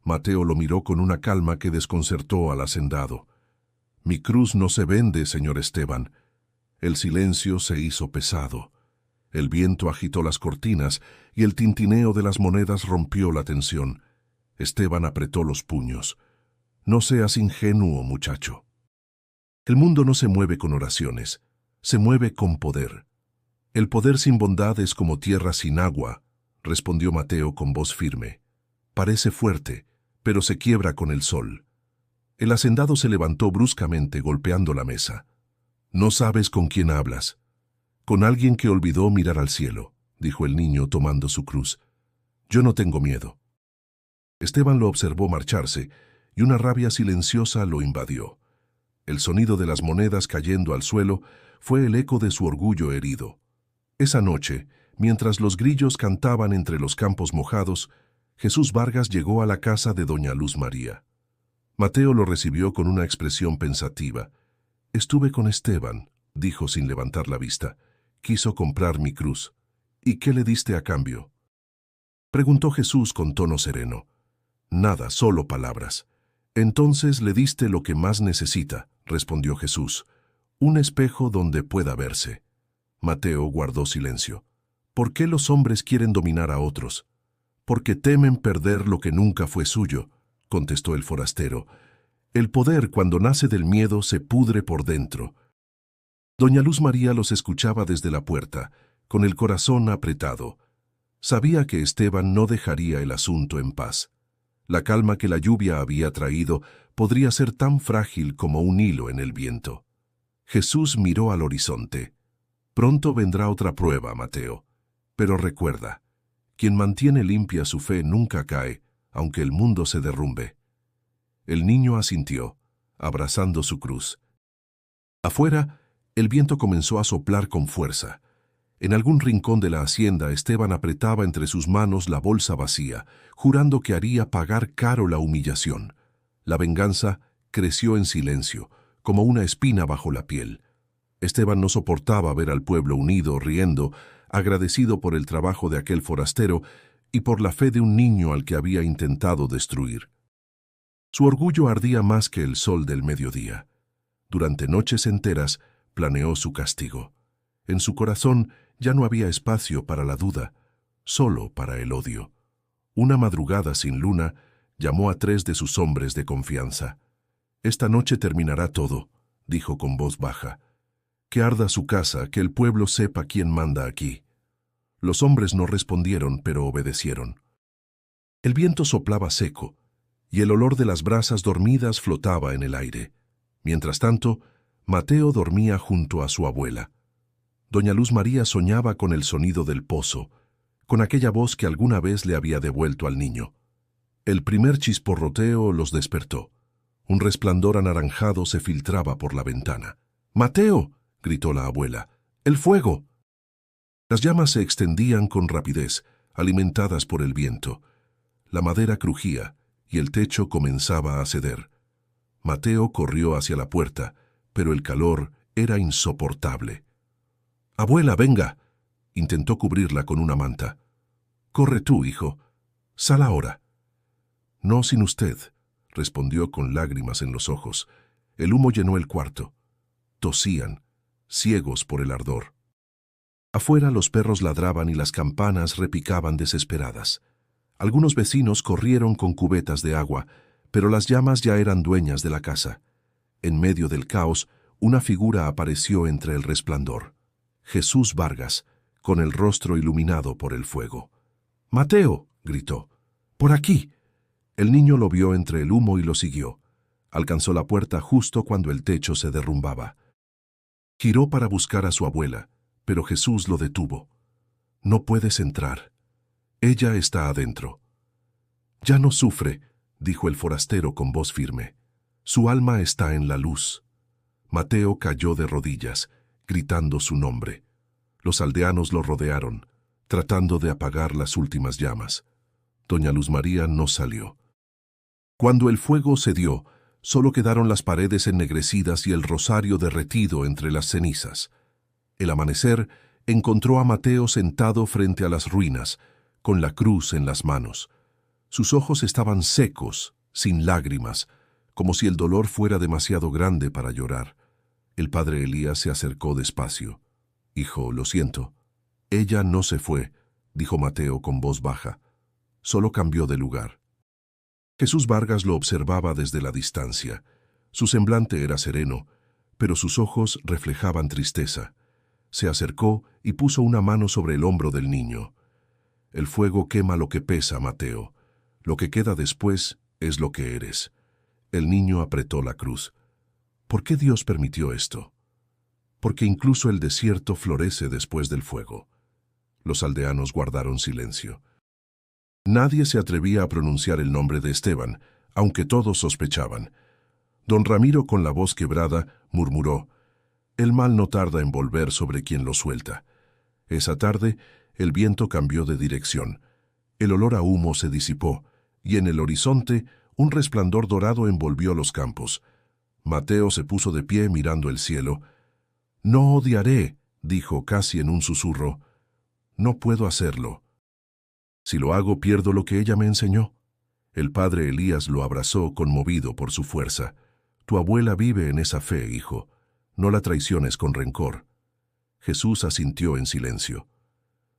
Mateo lo miró con una calma que desconcertó al hacendado. «Mi cruz no se vende, señor Esteban». El silencio se hizo pesado. El viento agitó las cortinas y el tintineo de las monedas rompió la tensión. Esteban apretó los puños. «No seas ingenuo, muchacho. El mundo no se mueve con oraciones, se mueve con poder. El poder sin bondad es como tierra sin agua», respondió Mateo con voz firme. «Parece fuerte, pero se quiebra con el sol». El hacendado se levantó bruscamente, golpeando la mesa. «No sabes con quién hablas». «Con alguien que olvidó mirar al cielo», dijo el niño tomando su cruz. «Yo no tengo miedo». Esteban lo observó marcharse, y una rabia silenciosa lo invadió. El sonido de las monedas cayendo al suelo fue el eco de su orgullo herido. Esa noche, mientras los grillos cantaban entre los campos mojados, Jesús Vargas llegó a la casa de doña Luz María. Mateo lo recibió con una expresión pensativa. «Estuve con Esteban», dijo sin levantar la vista. «Quiso comprar mi cruz». «¿Y qué le diste a cambio?», preguntó Jesús con tono sereno. «Nada, solo palabras». «Entonces le diste lo que más necesita», respondió Jesús. «Un espejo donde pueda verse». Mateo guardó silencio. «¿Por qué los hombres quieren dominar a otros?». «Porque temen perder lo que nunca fue suyo», contestó el forastero. «El poder, cuando nace del miedo, se pudre por dentro». Doña Luz María los escuchaba desde la puerta, con el corazón apretado. Sabía que Esteban no dejaría el asunto en paz. La calma que la lluvia había traído podría ser tan frágil como un hilo en el viento. Jesús miró al horizonte. «Pronto vendrá otra prueba, Mateo. Pero recuerda, quien mantiene limpia su fe nunca cae, aunque el mundo se derrumbe. El niño asintió, abrazando su cruz. Afuera, el viento comenzó a soplar con fuerza. En algún rincón de la hacienda, Esteban apretaba entre sus manos la bolsa vacía, jurando que haría pagar caro la humillación. La venganza creció en silencio, como una espina bajo la piel. Esteban no soportaba ver al pueblo unido, riendo, agradecido por el trabajo de aquel forastero y por la fe de un niño al que había intentado destruir. Su orgullo ardía más que el sol del mediodía. Durante noches enteras planeó su castigo. En su corazón ya no había espacio para la duda, solo para el odio. Una madrugada sin luna, llamó a 3 de sus hombres de confianza. «Esta noche terminará todo», dijo con voz baja. «Que arda su casa, que el pueblo sepa quién manda aquí». Los hombres no respondieron, pero obedecieron. El viento soplaba seco, y el olor de las brasas dormidas flotaba en el aire. Mientras tanto, Mateo dormía junto a su abuela. Doña Luz María soñaba con el sonido del pozo, con aquella voz que alguna vez le había devuelto al niño. El primer chisporroteo los despertó. Un resplandor anaranjado se filtraba por la ventana. «¡Mateo!», gritó la abuela. «¡El fuego!». Las llamas se extendían con rapidez, alimentadas por el viento. La madera crujía y el techo comenzaba a ceder. Mateo corrió hacia la puerta, pero el calor era insoportable. «Abuela, venga», intentó cubrirla con una manta. «Corre tú, hijo. Sal ahora». «No sin usted», respondió con lágrimas en los ojos. El humo llenó el cuarto. Tosían, ciegos por el ardor. Afuera los perros ladraban y las campanas repicaban desesperadas. Algunos vecinos corrieron con cubetas de agua, pero las llamas ya eran dueñas de la casa. En medio del caos, una figura apareció entre el resplandor. Jesús Vargas, con el rostro iluminado por el fuego. «¡Mateo!», gritó. «¡Por aquí!». El niño lo vio entre el humo y lo siguió. Alcanzó la puerta justo cuando el techo se derrumbaba. Giró para buscar a su abuela, pero Jesús lo detuvo. «No puedes entrar. Ella está adentro». «Ya no sufre», dijo el forastero con voz firme. «Su alma está en la luz». Mateo cayó de rodillas, gritando su nombre. Los aldeanos lo rodearon, tratando de apagar las últimas llamas. Doña Luz María no salió. Cuando el fuego cedió, solo quedaron las paredes ennegrecidas y el rosario derretido entre las cenizas. El amanecer encontró a Mateo sentado frente a las ruinas, con la cruz en las manos. Sus ojos estaban secos, sin lágrimas, como si el dolor fuera demasiado grande para llorar. El padre Elías se acercó despacio. «Hijo, lo siento». «Ella no se fue», dijo Mateo con voz baja. «Solo cambió de lugar». Jesús Vargas lo observaba desde la distancia. Su semblante era sereno, pero sus ojos reflejaban tristeza. Se acercó y puso una mano sobre el hombro del niño. «El fuego quema lo que pesa, Mateo. Lo que queda después es lo que eres». El niño apretó la cruz. ¿Por qué Dios permitió esto? Porque incluso el desierto florece después del fuego. Los aldeanos guardaron silencio. Nadie se atrevía a pronunciar el nombre de Esteban, aunque todos sospechaban. Don Ramiro, con la voz quebrada, murmuró: «El mal no tarda en volver sobre quien lo suelta». Esa tarde, el viento cambió de dirección. El olor a humo se disipó, y en el horizonte un resplandor dorado envolvió los campos. Mateo se puso de pie mirando el cielo. «No odiaré», dijo casi en un susurro. «No puedo hacerlo. Si lo hago, pierdo lo que ella me enseñó». El padre Elías lo abrazó, conmovido por su fuerza. «Tu abuela vive en esa fe, hijo. No la traiciones con rencor». Jesús asintió en silencio.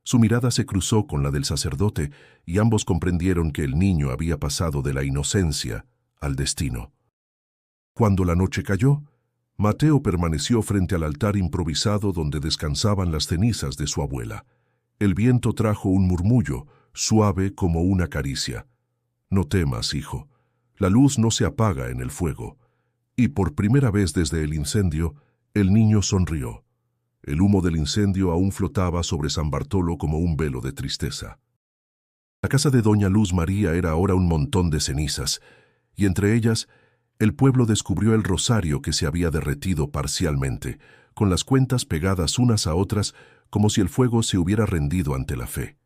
Su mirada se cruzó con la del sacerdote y ambos comprendieron que el niño había pasado de la inocencia al destino. Cuando la noche cayó, Mateo permaneció frente al altar improvisado donde descansaban las cenizas de su abuela. El viento trajo un murmullo, suave como una caricia. «No temas, hijo. La luz no se apaga en el fuego». Y por primera vez desde el incendio, el niño sonrió. El humo del incendio aún flotaba sobre San Bartolo como un velo de tristeza. La casa de doña Luz María era ahora un montón de cenizas, y entre ellas el pueblo descubrió el rosario que se había derretido parcialmente, con las cuentas pegadas unas a otras como si el fuego se hubiera rendido ante la fe.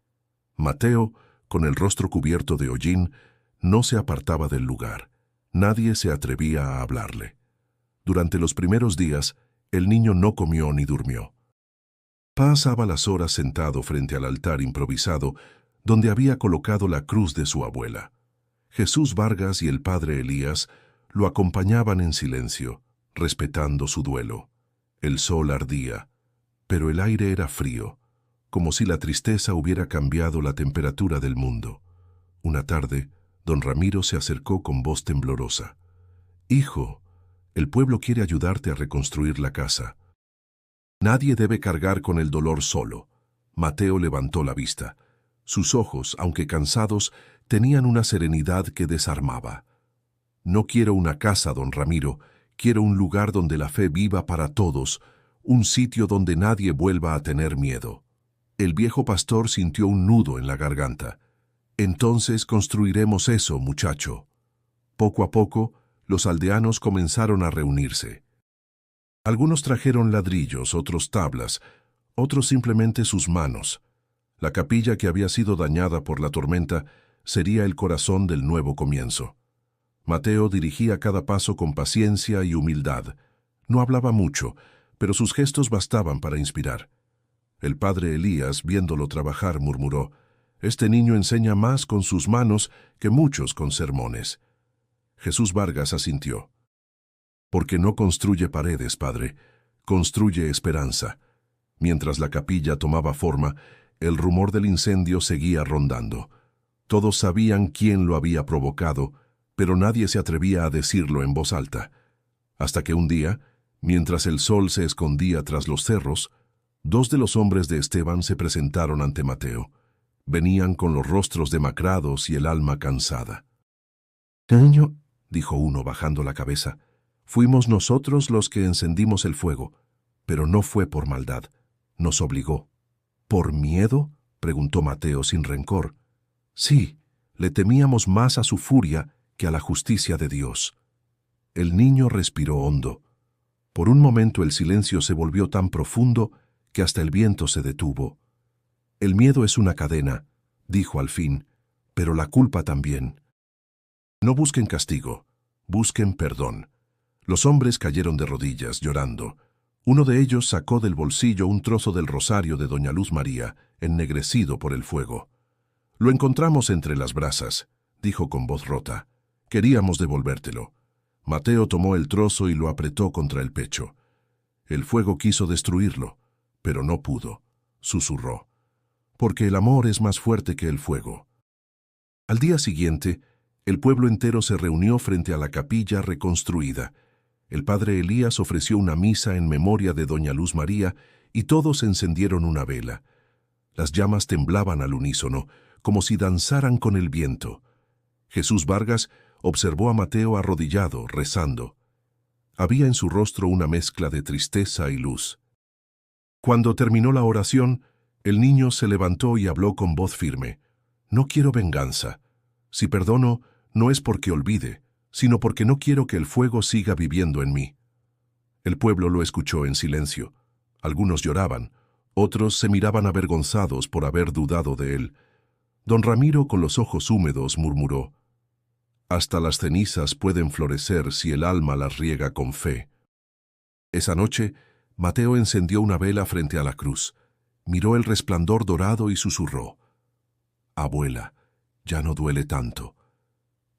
Mateo, con el rostro cubierto de hollín, no se apartaba del lugar. Nadie se atrevía a hablarle. Durante los primeros días, el niño no comió ni durmió. Pasaba las horas sentado frente al altar improvisado donde había colocado la cruz de su abuela. Jesús Vargas y el padre Elías lo acompañaban en silencio, respetando su duelo. El sol ardía, pero el aire era frío, como si la tristeza hubiera cambiado la temperatura del mundo. Una tarde, don Ramiro se acercó con voz temblorosa. «Hijo, el pueblo quiere ayudarte a reconstruir la casa. Nadie debe cargar con el dolor solo». Mateo levantó la vista. Sus ojos, aunque cansados, tenían una serenidad que desarmaba. «No quiero una casa, don Ramiro, quiero un lugar donde la fe viva para todos, un sitio donde nadie vuelva a tener miedo». El viejo pastor sintió un nudo en la garganta. «Entonces construiremos eso, muchacho». Poco a poco, los aldeanos comenzaron a reunirse. Algunos trajeron ladrillos, otros tablas, otros simplemente sus manos. La capilla que había sido dañada por la tormenta sería el corazón del nuevo comienzo. Mateo dirigía cada paso con paciencia y humildad. No hablaba mucho, pero sus gestos bastaban para inspirar. El padre Elías, viéndolo trabajar, murmuró: «Este niño enseña más con sus manos que muchos con sermones». Jesús Vargas asintió. «Porque no construye paredes, padre, construye esperanza». Mientras la capilla tomaba forma, el rumor del incendio seguía rondando. Todos sabían quién lo había provocado, pero nadie se atrevía a decirlo en voz alta. Hasta que un día, mientras el sol se escondía tras los cerros, dos de los hombres de Esteban se presentaron ante Mateo. Venían con los rostros demacrados y el alma cansada. «Niño», dijo uno bajando la cabeza, «fuimos nosotros los que encendimos el fuego, pero no fue por maldad, nos obligó». «¿Por miedo?», preguntó Mateo sin rencor. «Sí, le temíamos más a su furia que a la justicia de Dios». El niño respiró hondo. Por un momento el silencio se volvió tan profundo que hasta el viento se detuvo. «El miedo es una cadena», dijo al fin, «pero la culpa también. No busquen castigo, busquen perdón». Los hombres cayeron de rodillas, llorando. Uno de ellos sacó del bolsillo un trozo del rosario de doña Luz María, ennegrecido por el fuego. «Lo encontramos entre las brasas», dijo con voz rota. «Queríamos devolvértelo». Mateo tomó el trozo y lo apretó contra el pecho. El fuego quiso destruirlo, pero no pudo, susurró. «Porque el amor es más fuerte que el fuego». Al día siguiente, el pueblo entero se reunió frente a la capilla reconstruida. El padre Elías ofreció una misa en memoria de doña Luz María y todos encendieron una vela. Las llamas temblaban al unísono, como si danzaran con el viento. Jesús Vargas observó a Mateo arrodillado, rezando. Había en su rostro una mezcla de tristeza y luz. Cuando terminó la oración, el niño se levantó y habló con voz firme. «No quiero venganza. Si perdono, no es porque olvide, sino porque no quiero que el fuego siga viviendo en mí». El pueblo lo escuchó en silencio. Algunos lloraban, otros se miraban avergonzados por haber dudado de él. Don Ramiro, con los ojos húmedos, murmuró: «Hasta las cenizas pueden florecer si el alma las riega con fe». Esa noche, Mateo encendió una vela frente a la cruz, miró el resplandor dorado y susurró: «Abuela, ya no duele tanto.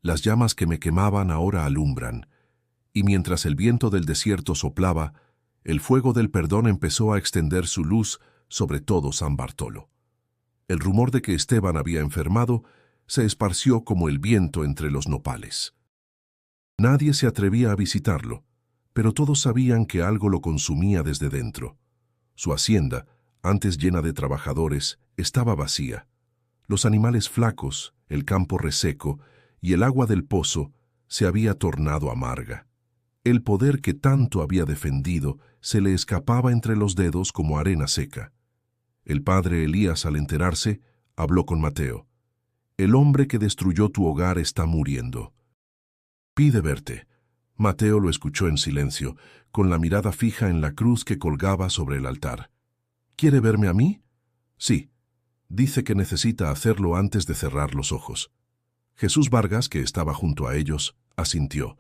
Las llamas que me quemaban ahora alumbran». Y mientras el viento del desierto soplaba, el fuego del perdón empezó a extender su luz sobre todo San Bartolo. El rumor de que Esteban había enfermado se esparció como el viento entre los nopales. Nadie se atrevía a visitarlo, pero todos sabían que algo lo consumía desde dentro. Su hacienda, antes llena de trabajadores, estaba vacía. Los animales flacos, el campo reseco y el agua del pozo se había tornado amarga. El poder que tanto había defendido se le escapaba entre los dedos como arena seca. El padre Elías, al enterarse, habló con Mateo. El hombre que destruyó tu hogar está muriendo. Pide verte. Mateo lo escuchó en silencio, con la mirada fija en la cruz que colgaba sobre el altar. ¿Quiere verme a mí? Sí. Dice que necesita hacerlo antes de cerrar los ojos. Jesús Vargas, que estaba junto a ellos, asintió.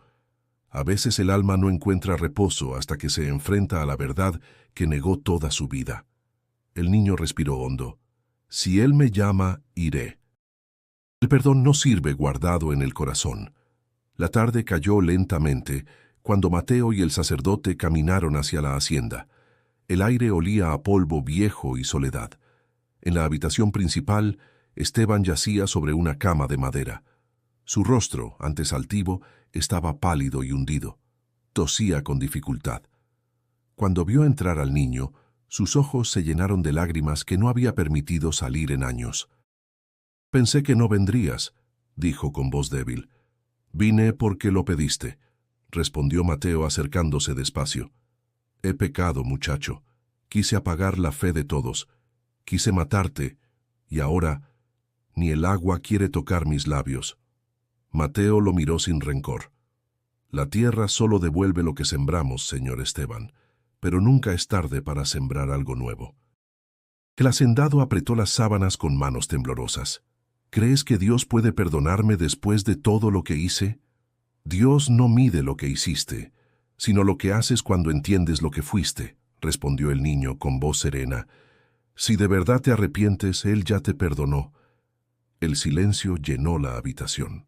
A veces el alma no encuentra reposo hasta que se enfrenta a la verdad que negó toda su vida. El niño respiró hondo. Si Él me llama, iré. El perdón no sirve guardado en el corazón. La tarde cayó lentamente cuando Mateo y el sacerdote caminaron hacia la hacienda. El aire olía a polvo viejo y soledad. En la habitación principal, Esteban yacía sobre una cama de madera. Su rostro, antes altivo, estaba pálido y hundido. Tosía con dificultad. Cuando vio entrar al niño, sus ojos se llenaron de lágrimas que no había permitido salir en años. «Pensé que no vendrías», dijo con voz débil. «Vine porque lo pediste», respondió Mateo acercándose despacio. «He pecado, muchacho. Quise apagar la fe de todos. Quise matarte, y ahora ni el agua quiere tocar mis labios». Mateo lo miró sin rencor. «La tierra solo devuelve lo que sembramos, señor Esteban, pero nunca es tarde para sembrar algo nuevo». El hacendado apretó las sábanas con manos temblorosas. «¿Crees que Dios puede perdonarme después de todo lo que hice? Dios no mide lo que hiciste, sino lo que haces cuando entiendes lo que fuiste», respondió el niño con voz serena. «Si de verdad te arrepientes, Él ya te perdonó». El silencio llenó la habitación.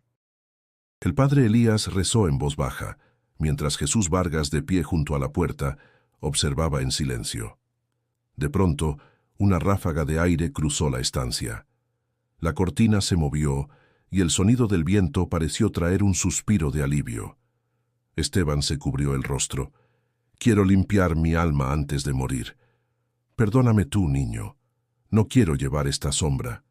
El padre Elías rezó en voz baja, mientras Jesús Vargas, de pie junto a la puerta, observaba en silencio. De pronto, una ráfaga de aire cruzó la estancia. La cortina se movió y el sonido del viento pareció traer un suspiro de alivio. Esteban se cubrió el rostro. «Quiero limpiar mi alma antes de morir. Perdóname tú, niño. No quiero llevar esta sombra».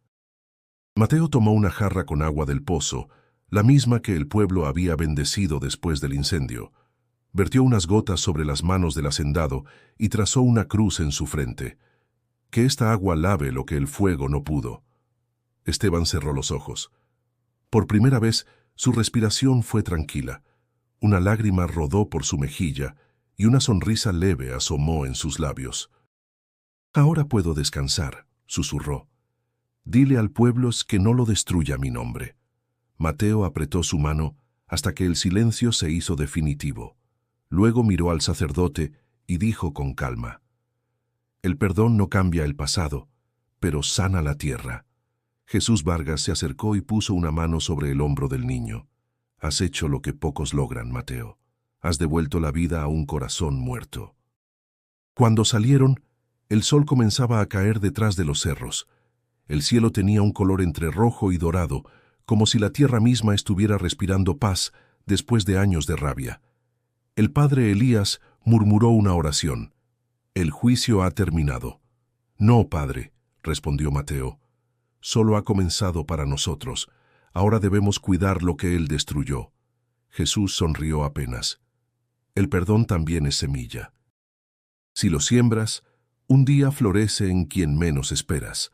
Mateo tomó una jarra con agua del pozo, la misma que el pueblo había bendecido después del incendio. Vertió unas gotas sobre las manos del hacendado y trazó una cruz en su frente. «Que esta agua lave lo que el fuego no pudo». Esteban cerró los ojos. Por primera vez, su respiración fue tranquila. Una lágrima rodó por su mejilla y una sonrisa leve asomó en sus labios. «Ahora puedo descansar», susurró. «Dile al pueblo que no lo destruya mi nombre». Mateo apretó su mano hasta que el silencio se hizo definitivo. Luego miró al sacerdote y dijo con calma: «El perdón no cambia el pasado, pero sana la tierra». Jesús Vargas se acercó y puso una mano sobre el hombro del niño. «Has hecho lo que pocos logran, Mateo. Has devuelto la vida a un corazón muerto». Cuando salieron, el sol comenzaba a caer detrás de los cerros. El cielo tenía un color entre rojo y dorado, como si la tierra misma estuviera respirando paz después de años de rabia. El padre Elías murmuró una oración. «El juicio ha terminado». «No, padre», respondió Mateo. «Solo ha comenzado para nosotros. Ahora debemos cuidar lo que Él destruyó». Jesús sonrió apenas. «El perdón también es semilla. Si lo siembras, un día florece en quien menos esperas».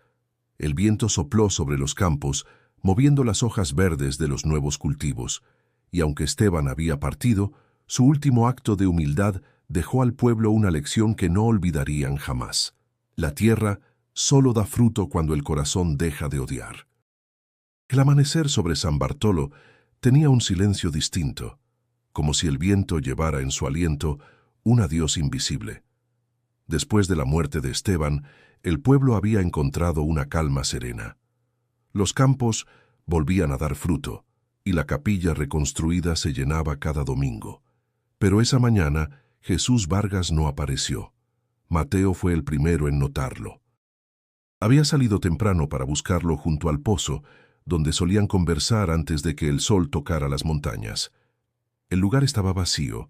El viento sopló sobre los campos, moviendo las hojas verdes de los nuevos cultivos, y aunque Esteban había partido, su último acto de humildad dejó al pueblo una lección que no olvidarían jamás. La tierra solo da fruto cuando el corazón deja de odiar. El amanecer sobre San Bartolo tenía un silencio distinto, como si el viento llevara en su aliento un adiós invisible. Después de la muerte de Esteban, el pueblo había encontrado una calma serena. Los campos volvían a dar fruto, y la capilla reconstruida se llenaba cada domingo. Pero esa mañana Jesús Vargas no apareció. Mateo fue el primero en notarlo. Había salido temprano para buscarlo junto al pozo, donde solían conversar antes de que el sol tocara las montañas. El lugar estaba vacío,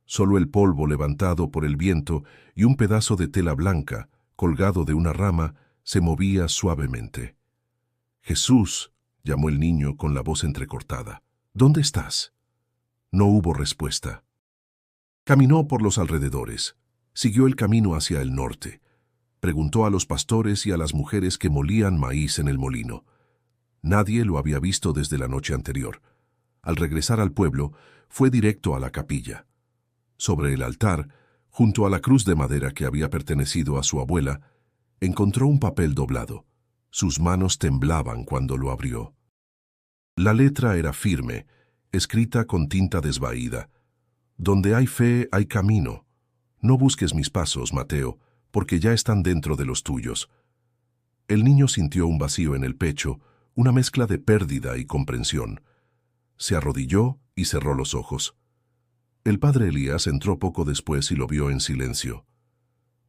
solo el polvo levantado por el viento y un pedazo de tela blanca, colgado de una rama, se movía suavemente. «Jesús», llamó el niño con la voz entrecortada. «¿Dónde estás?» No hubo respuesta. Caminó por los alrededores. Siguió el camino hacia el norte. Preguntó a los pastores y a las mujeres que molían maíz en el molino. Nadie lo había visto desde la noche anterior. Al regresar al pueblo, fue directo a la capilla. Sobre el altar, junto a la cruz de madera que había pertenecido a su abuela, encontró un papel doblado. Sus manos temblaban cuando lo abrió. La letra era firme, escrita con tinta desvaída. Donde hay fe, hay camino. No busques mis pasos, Mateo, porque ya están dentro de los tuyos. El niño sintió un vacío en el pecho, una mezcla de pérdida y comprensión. Se arrodilló y cerró los ojos. El padre Elías entró poco después y lo vio en silencio.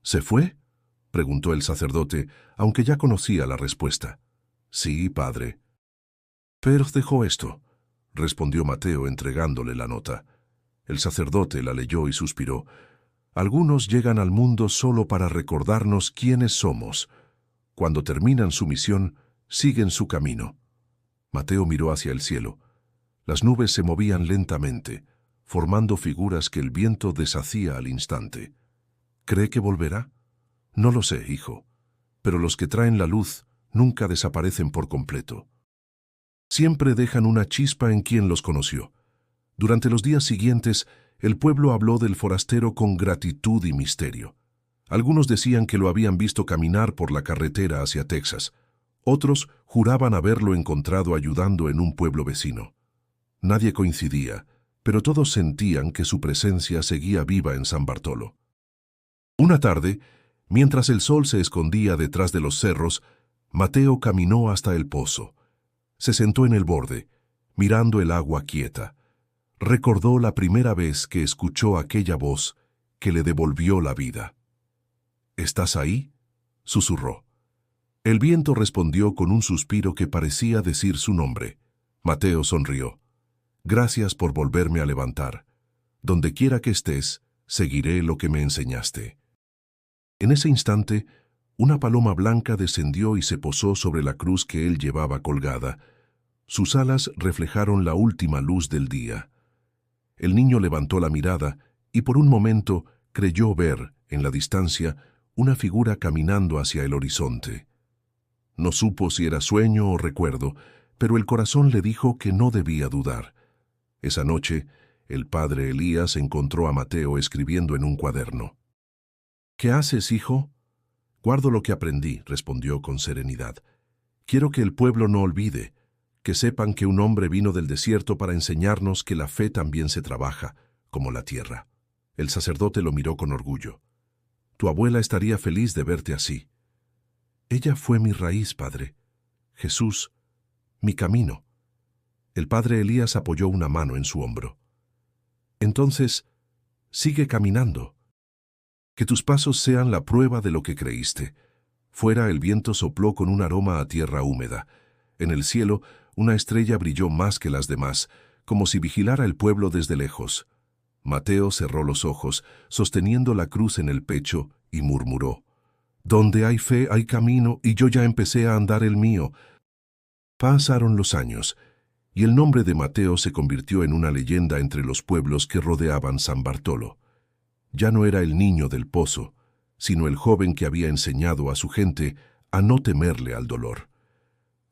¿Se fue?, preguntó el sacerdote, aunque ya conocía la respuesta. Sí, padre. Pero dejó esto, respondió Mateo entregándole la nota. El sacerdote la leyó y suspiró. Algunos llegan al mundo solo para recordarnos quiénes somos. Cuando terminan su misión, siguen su camino. Mateo miró hacia el cielo. Las nubes se movían lentamente, formando figuras que el viento deshacía al instante. ¿Cree que volverá? No lo sé, hijo, pero los que traen la luz nunca desaparecen por completo. Siempre dejan una chispa en quien los conoció. Durante los días siguientes, el pueblo habló del forastero con gratitud y misterio. Algunos decían que lo habían visto caminar por la carretera hacia Texas. Otros juraban haberlo encontrado ayudando en un pueblo vecino. Nadie coincidía, pero todos sentían que su presencia seguía viva en San Bartolo. Una tarde, mientras el sol se escondía detrás de los cerros, Mateo caminó hasta el pozo. Se sentó en el borde, mirando el agua quieta. Recordó la primera vez que escuchó aquella voz que le devolvió la vida. ¿Estás ahí?, susurró. El viento respondió con un suspiro que parecía decir su nombre. Mateo sonrió. Gracias por volverme a levantar. Donde quiera que estés, seguiré lo que me enseñaste. En ese instante, una paloma blanca descendió y se posó sobre la cruz que él llevaba colgada. Sus alas reflejaron la última luz del día. El niño levantó la mirada y por un momento creyó ver, en la distancia, una figura caminando hacia el horizonte. No supo si era sueño o recuerdo, pero el corazón le dijo que no debía dudar. Esa noche, el padre Elías encontró a Mateo escribiendo en un cuaderno. ¿Qué haces, hijo? Guardo lo que aprendí, respondió con serenidad. Quiero que el pueblo no olvide, que sepan que un hombre vino del desierto para enseñarnos que la fe también se trabaja, como la tierra. El sacerdote lo miró con orgullo. Tu abuela estaría feliz de verte así. Ella fue mi raíz, padre. Jesús, mi camino. El padre Elías apoyó una mano en su hombro. Entonces, sigue caminando. Que tus pasos sean la prueba de lo que creíste. Fuera el viento sopló con un aroma a tierra húmeda. En el cielo, una estrella brilló más que las demás, como si vigilara el pueblo desde lejos. Mateo cerró los ojos, sosteniendo la cruz en el pecho, y murmuró. Donde hay fe hay camino, y yo ya empecé a andar el mío. Pasaron los años, y el nombre de Mateo se convirtió en una leyenda entre los pueblos que rodeaban San Bartolo. Ya no era el niño del pozo, sino el joven que había enseñado a su gente a no temerle al dolor.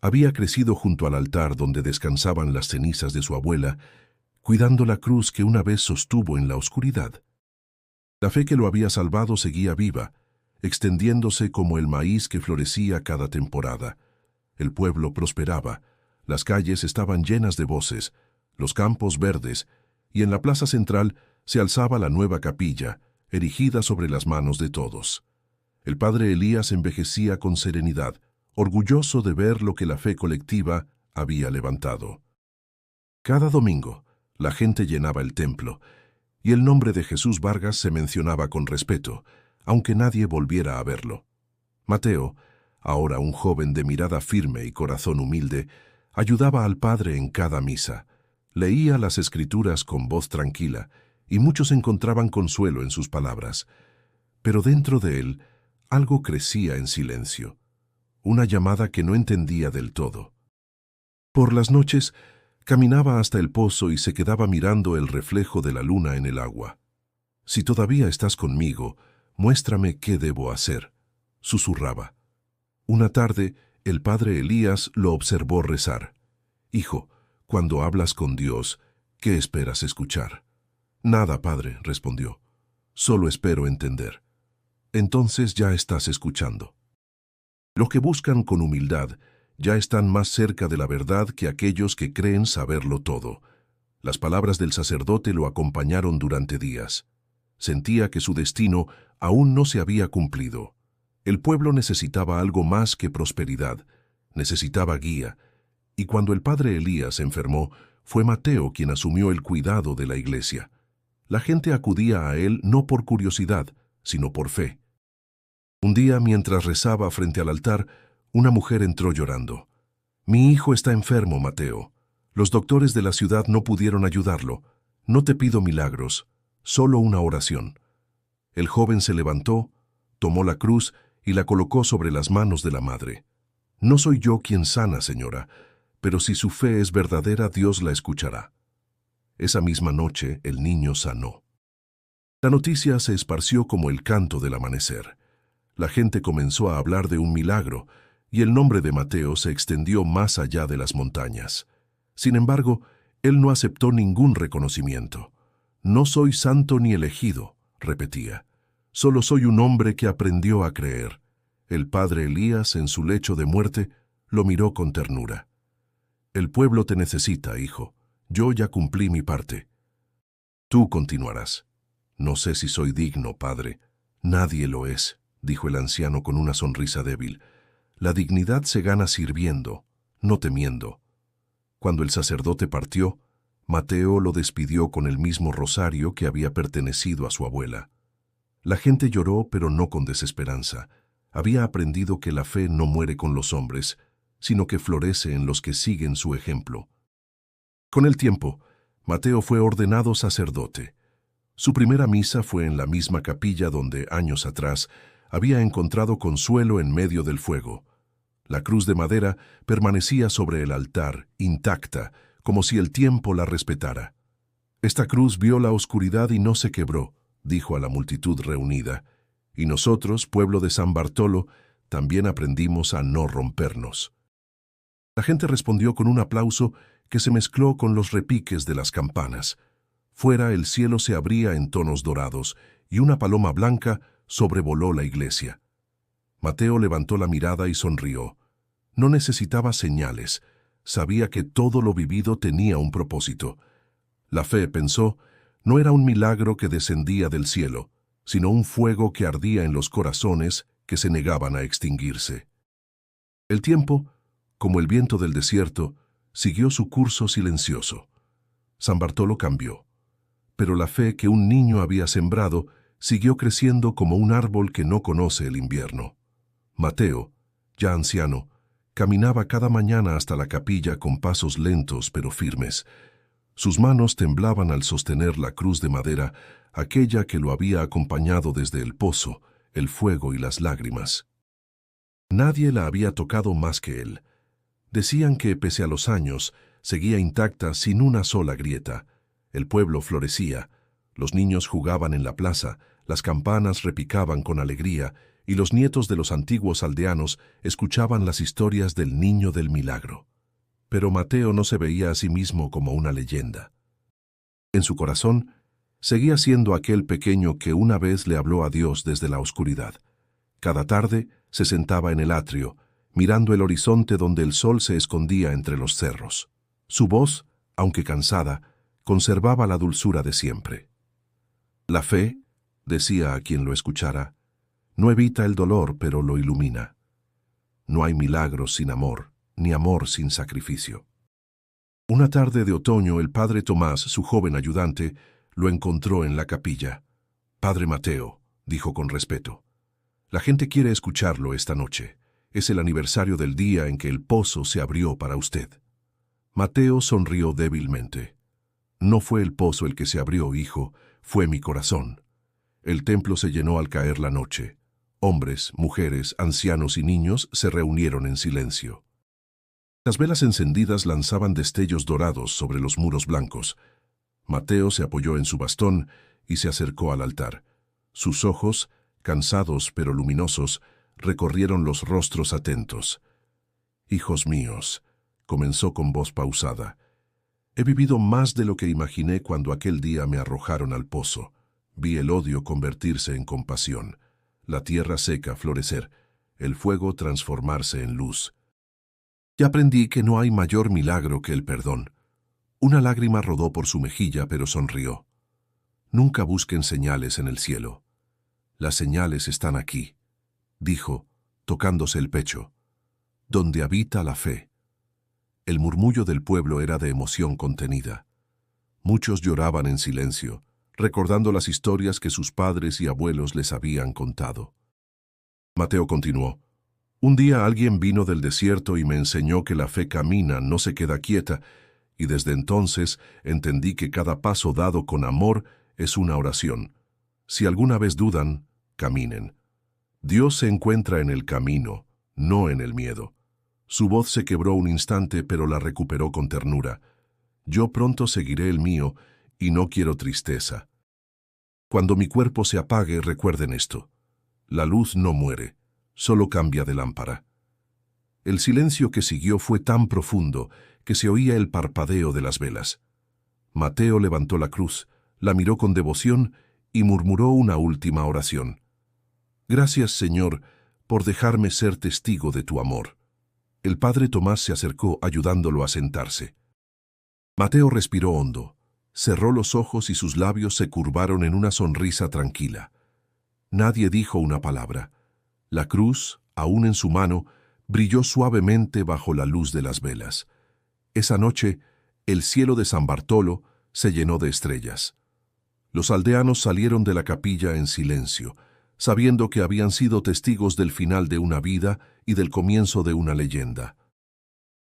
Había crecido junto al altar donde descansaban las cenizas de su abuela, cuidando la cruz que una vez sostuvo en la oscuridad. La fe que lo había salvado seguía viva, extendiéndose como el maíz que florecía cada temporada. El pueblo prosperaba, las calles estaban llenas de voces, los campos verdes, y en la plaza central se alzaba la nueva capilla, erigida sobre las manos de todos. El padre Elías envejecía con serenidad, orgulloso de ver lo que la fe colectiva había levantado. Cada domingo, la gente llenaba el templo, y el nombre de Jesús Vargas se mencionaba con respeto, aunque nadie volviera a verlo. Mateo, ahora un joven de mirada firme y corazón humilde, ayudaba al padre en cada misa, leía las escrituras con voz tranquila, y muchos encontraban consuelo en sus palabras. Pero dentro de él, algo crecía en silencio, una llamada que no entendía del todo. Por las noches, caminaba hasta el pozo y se quedaba mirando el reflejo de la luna en el agua. Si todavía estás conmigo, muéstrame qué debo hacer, susurraba. Una tarde, El padre Elías lo observó rezar. «Hijo, cuando hablas con Dios, ¿qué esperas escuchar?» «Nada, padre», respondió. «Solo espero entender». «Entonces ya estás escuchando». Los que buscan con humildad ya están más cerca de la verdad que aquellos que creen saberlo todo. Las palabras del sacerdote lo acompañaron durante días. Sentía que su destino aún no se había cumplido. El pueblo necesitaba algo más que prosperidad, necesitaba guía, y cuando el padre Elías enfermó, fue Mateo quien asumió el cuidado de la iglesia. La gente acudía a él no por curiosidad, sino por fe. Un día, mientras rezaba frente al altar, una mujer entró llorando. «Mi hijo está enfermo, Mateo. Los doctores de la ciudad no pudieron ayudarlo. No te pido milagros, solo una oración». El joven se levantó, tomó la cruz y la colocó sobre las manos de la madre. «No soy yo quien sana, señora, pero si su fe es verdadera, Dios la escuchará». Esa misma noche, el niño sanó. La noticia se esparció como el canto del amanecer. La gente comenzó a hablar de un milagro, y el nombre de Mateo se extendió más allá de las montañas. Sin embargo, él no aceptó ningún reconocimiento. «No soy santo ni elegido», repetía. «Solo soy un hombre que aprendió a creer». El padre Elías, en su lecho de muerte, lo miró con ternura. «El pueblo te necesita, hijo. Yo ya cumplí mi parte. Tú continuarás». «No sé si soy digno, padre». «Nadie lo es», dijo el anciano con una sonrisa débil. «La dignidad se gana sirviendo, no temiendo». Cuando el sacerdote partió, Mateo lo despidió con el mismo rosario que había pertenecido a su abuela. La gente lloró, pero no con desesperanza. Había aprendido que la fe no muere con los hombres, sino que florece en los que siguen su ejemplo. Con el tiempo, Mateo fue ordenado sacerdote. Su primera misa fue en la misma capilla donde, años atrás, había encontrado consuelo en medio del fuego. La cruz de madera permanecía sobre el altar, intacta, como si el tiempo la respetara. «Esta cruz vio la oscuridad y no se quebró», dijo a la multitud reunida, «y nosotros, pueblo de San Bartolo, también aprendimos a no rompernos». La gente respondió con un aplauso que se mezcló con los repiques de las campanas. Fuera el cielo se abría en tonos dorados y una paloma blanca sobrevoló la iglesia. Mateo levantó la mirada y sonrió. No necesitaba señales. Sabía que todo lo vivido tenía un propósito. La fe, pensó, no era un milagro que descendía del cielo, sino un fuego que ardía en los corazones que se negaban a extinguirse. El tiempo, como el viento del desierto, siguió su curso silencioso. San Bartolo cambió, pero la fe que un niño había sembrado siguió creciendo como un árbol que no conoce el invierno. Mateo, ya anciano, caminaba cada mañana hasta la capilla con pasos lentos pero firmes. Sus manos temblaban al sostener la cruz de madera, aquella que lo había acompañado desde el pozo, el fuego y las lágrimas. Nadie la había tocado más que él. Decían que, pese a los años, seguía intacta sin una sola grieta. El pueblo florecía, los niños jugaban en la plaza, las campanas repicaban con alegría, y los nietos de los antiguos aldeanos escuchaban las historias del niño del milagro. Pero Mateo no se veía a sí mismo como una leyenda. En su corazón, seguía siendo aquel pequeño que una vez le habló a Dios desde la oscuridad. Cada tarde se sentaba en el atrio, mirando el horizonte donde el sol se escondía entre los cerros. Su voz, aunque cansada, conservaba la dulzura de siempre. «La fe», decía a quien lo escuchara, «no evita el dolor, pero lo ilumina. No hay milagros sin amor, ni amor sin sacrificio». Una tarde de otoño, el padre Tomás, su joven ayudante, lo encontró en la capilla. «Padre Mateo», dijo con respeto, «la gente quiere escucharlo esta noche. Es el aniversario del día en que el pozo se abrió para usted». Mateo sonrió débilmente. «No fue el pozo el que se abrió, hijo, fue mi corazón». El templo se llenó al caer la noche. Hombres, mujeres, ancianos y niños se reunieron en silencio. Las velas encendidas lanzaban destellos dorados sobre los muros blancos. Mateo se apoyó en su bastón y se acercó al altar. Sus ojos, cansados pero luminosos, recorrieron los rostros atentos. Hijos míos, comenzó con voz pausada, he vivido más de lo que imaginé cuando aquel día me arrojaron al pozo. Vi el odio convertirse en compasión, la tierra seca florecer, el fuego transformarse en luz. Y aprendí que no hay mayor milagro que el perdón. Una lágrima rodó por su mejilla, pero sonrió. Nunca busquen señales en el cielo. Las señales están aquí, dijo, tocándose el pecho, donde habita la fe. El murmullo del pueblo era de emoción contenida. Muchos lloraban en silencio, recordando las historias que sus padres y abuelos les habían contado. Mateo continuó. Un día alguien vino del desierto y me enseñó que la fe camina, no se queda quieta, y desde entonces entendí que cada paso dado con amor es una oración. Si alguna vez dudan, caminen. Dios se encuentra en el camino, no en el miedo. Su voz se quebró un instante, pero la recuperó con ternura. Yo pronto seguiré el mío, y no quiero tristeza. Cuando mi cuerpo se apague, recuerden esto. La luz no muere, solo cambia de lámpara. El silencio que siguió fue tan profundo que se oía el parpadeo de las velas. Mateo levantó la cruz, la miró con devoción y murmuró una última oración. Gracias, Señor, por dejarme ser testigo de tu amor. El padre Tomás se acercó ayudándolo a sentarse. Mateo respiró hondo, cerró los ojos y sus labios se curvaron en una sonrisa tranquila. Nadie dijo una palabra. La cruz, aún en su mano, brilló suavemente bajo la luz de las velas. Esa noche, el cielo de San Bartolo se llenó de estrellas. Los aldeanos salieron de la capilla en silencio, sabiendo que habían sido testigos del final de una vida y del comienzo de una leyenda.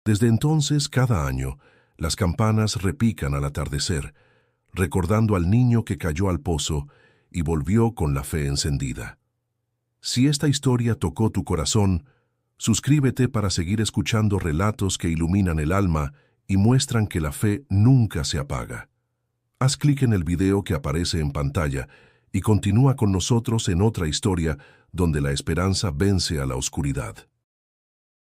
Desde entonces, cada año, las campanas repican al atardecer, recordando al niño que cayó al pozo y volvió con la fe encendida. Si esta historia tocó tu corazón, suscríbete para seguir escuchando relatos que iluminan el alma y muestran que la fe nunca se apaga. Haz clic en el video que aparece en pantalla y continúa con nosotros en otra historia donde la esperanza vence a la oscuridad.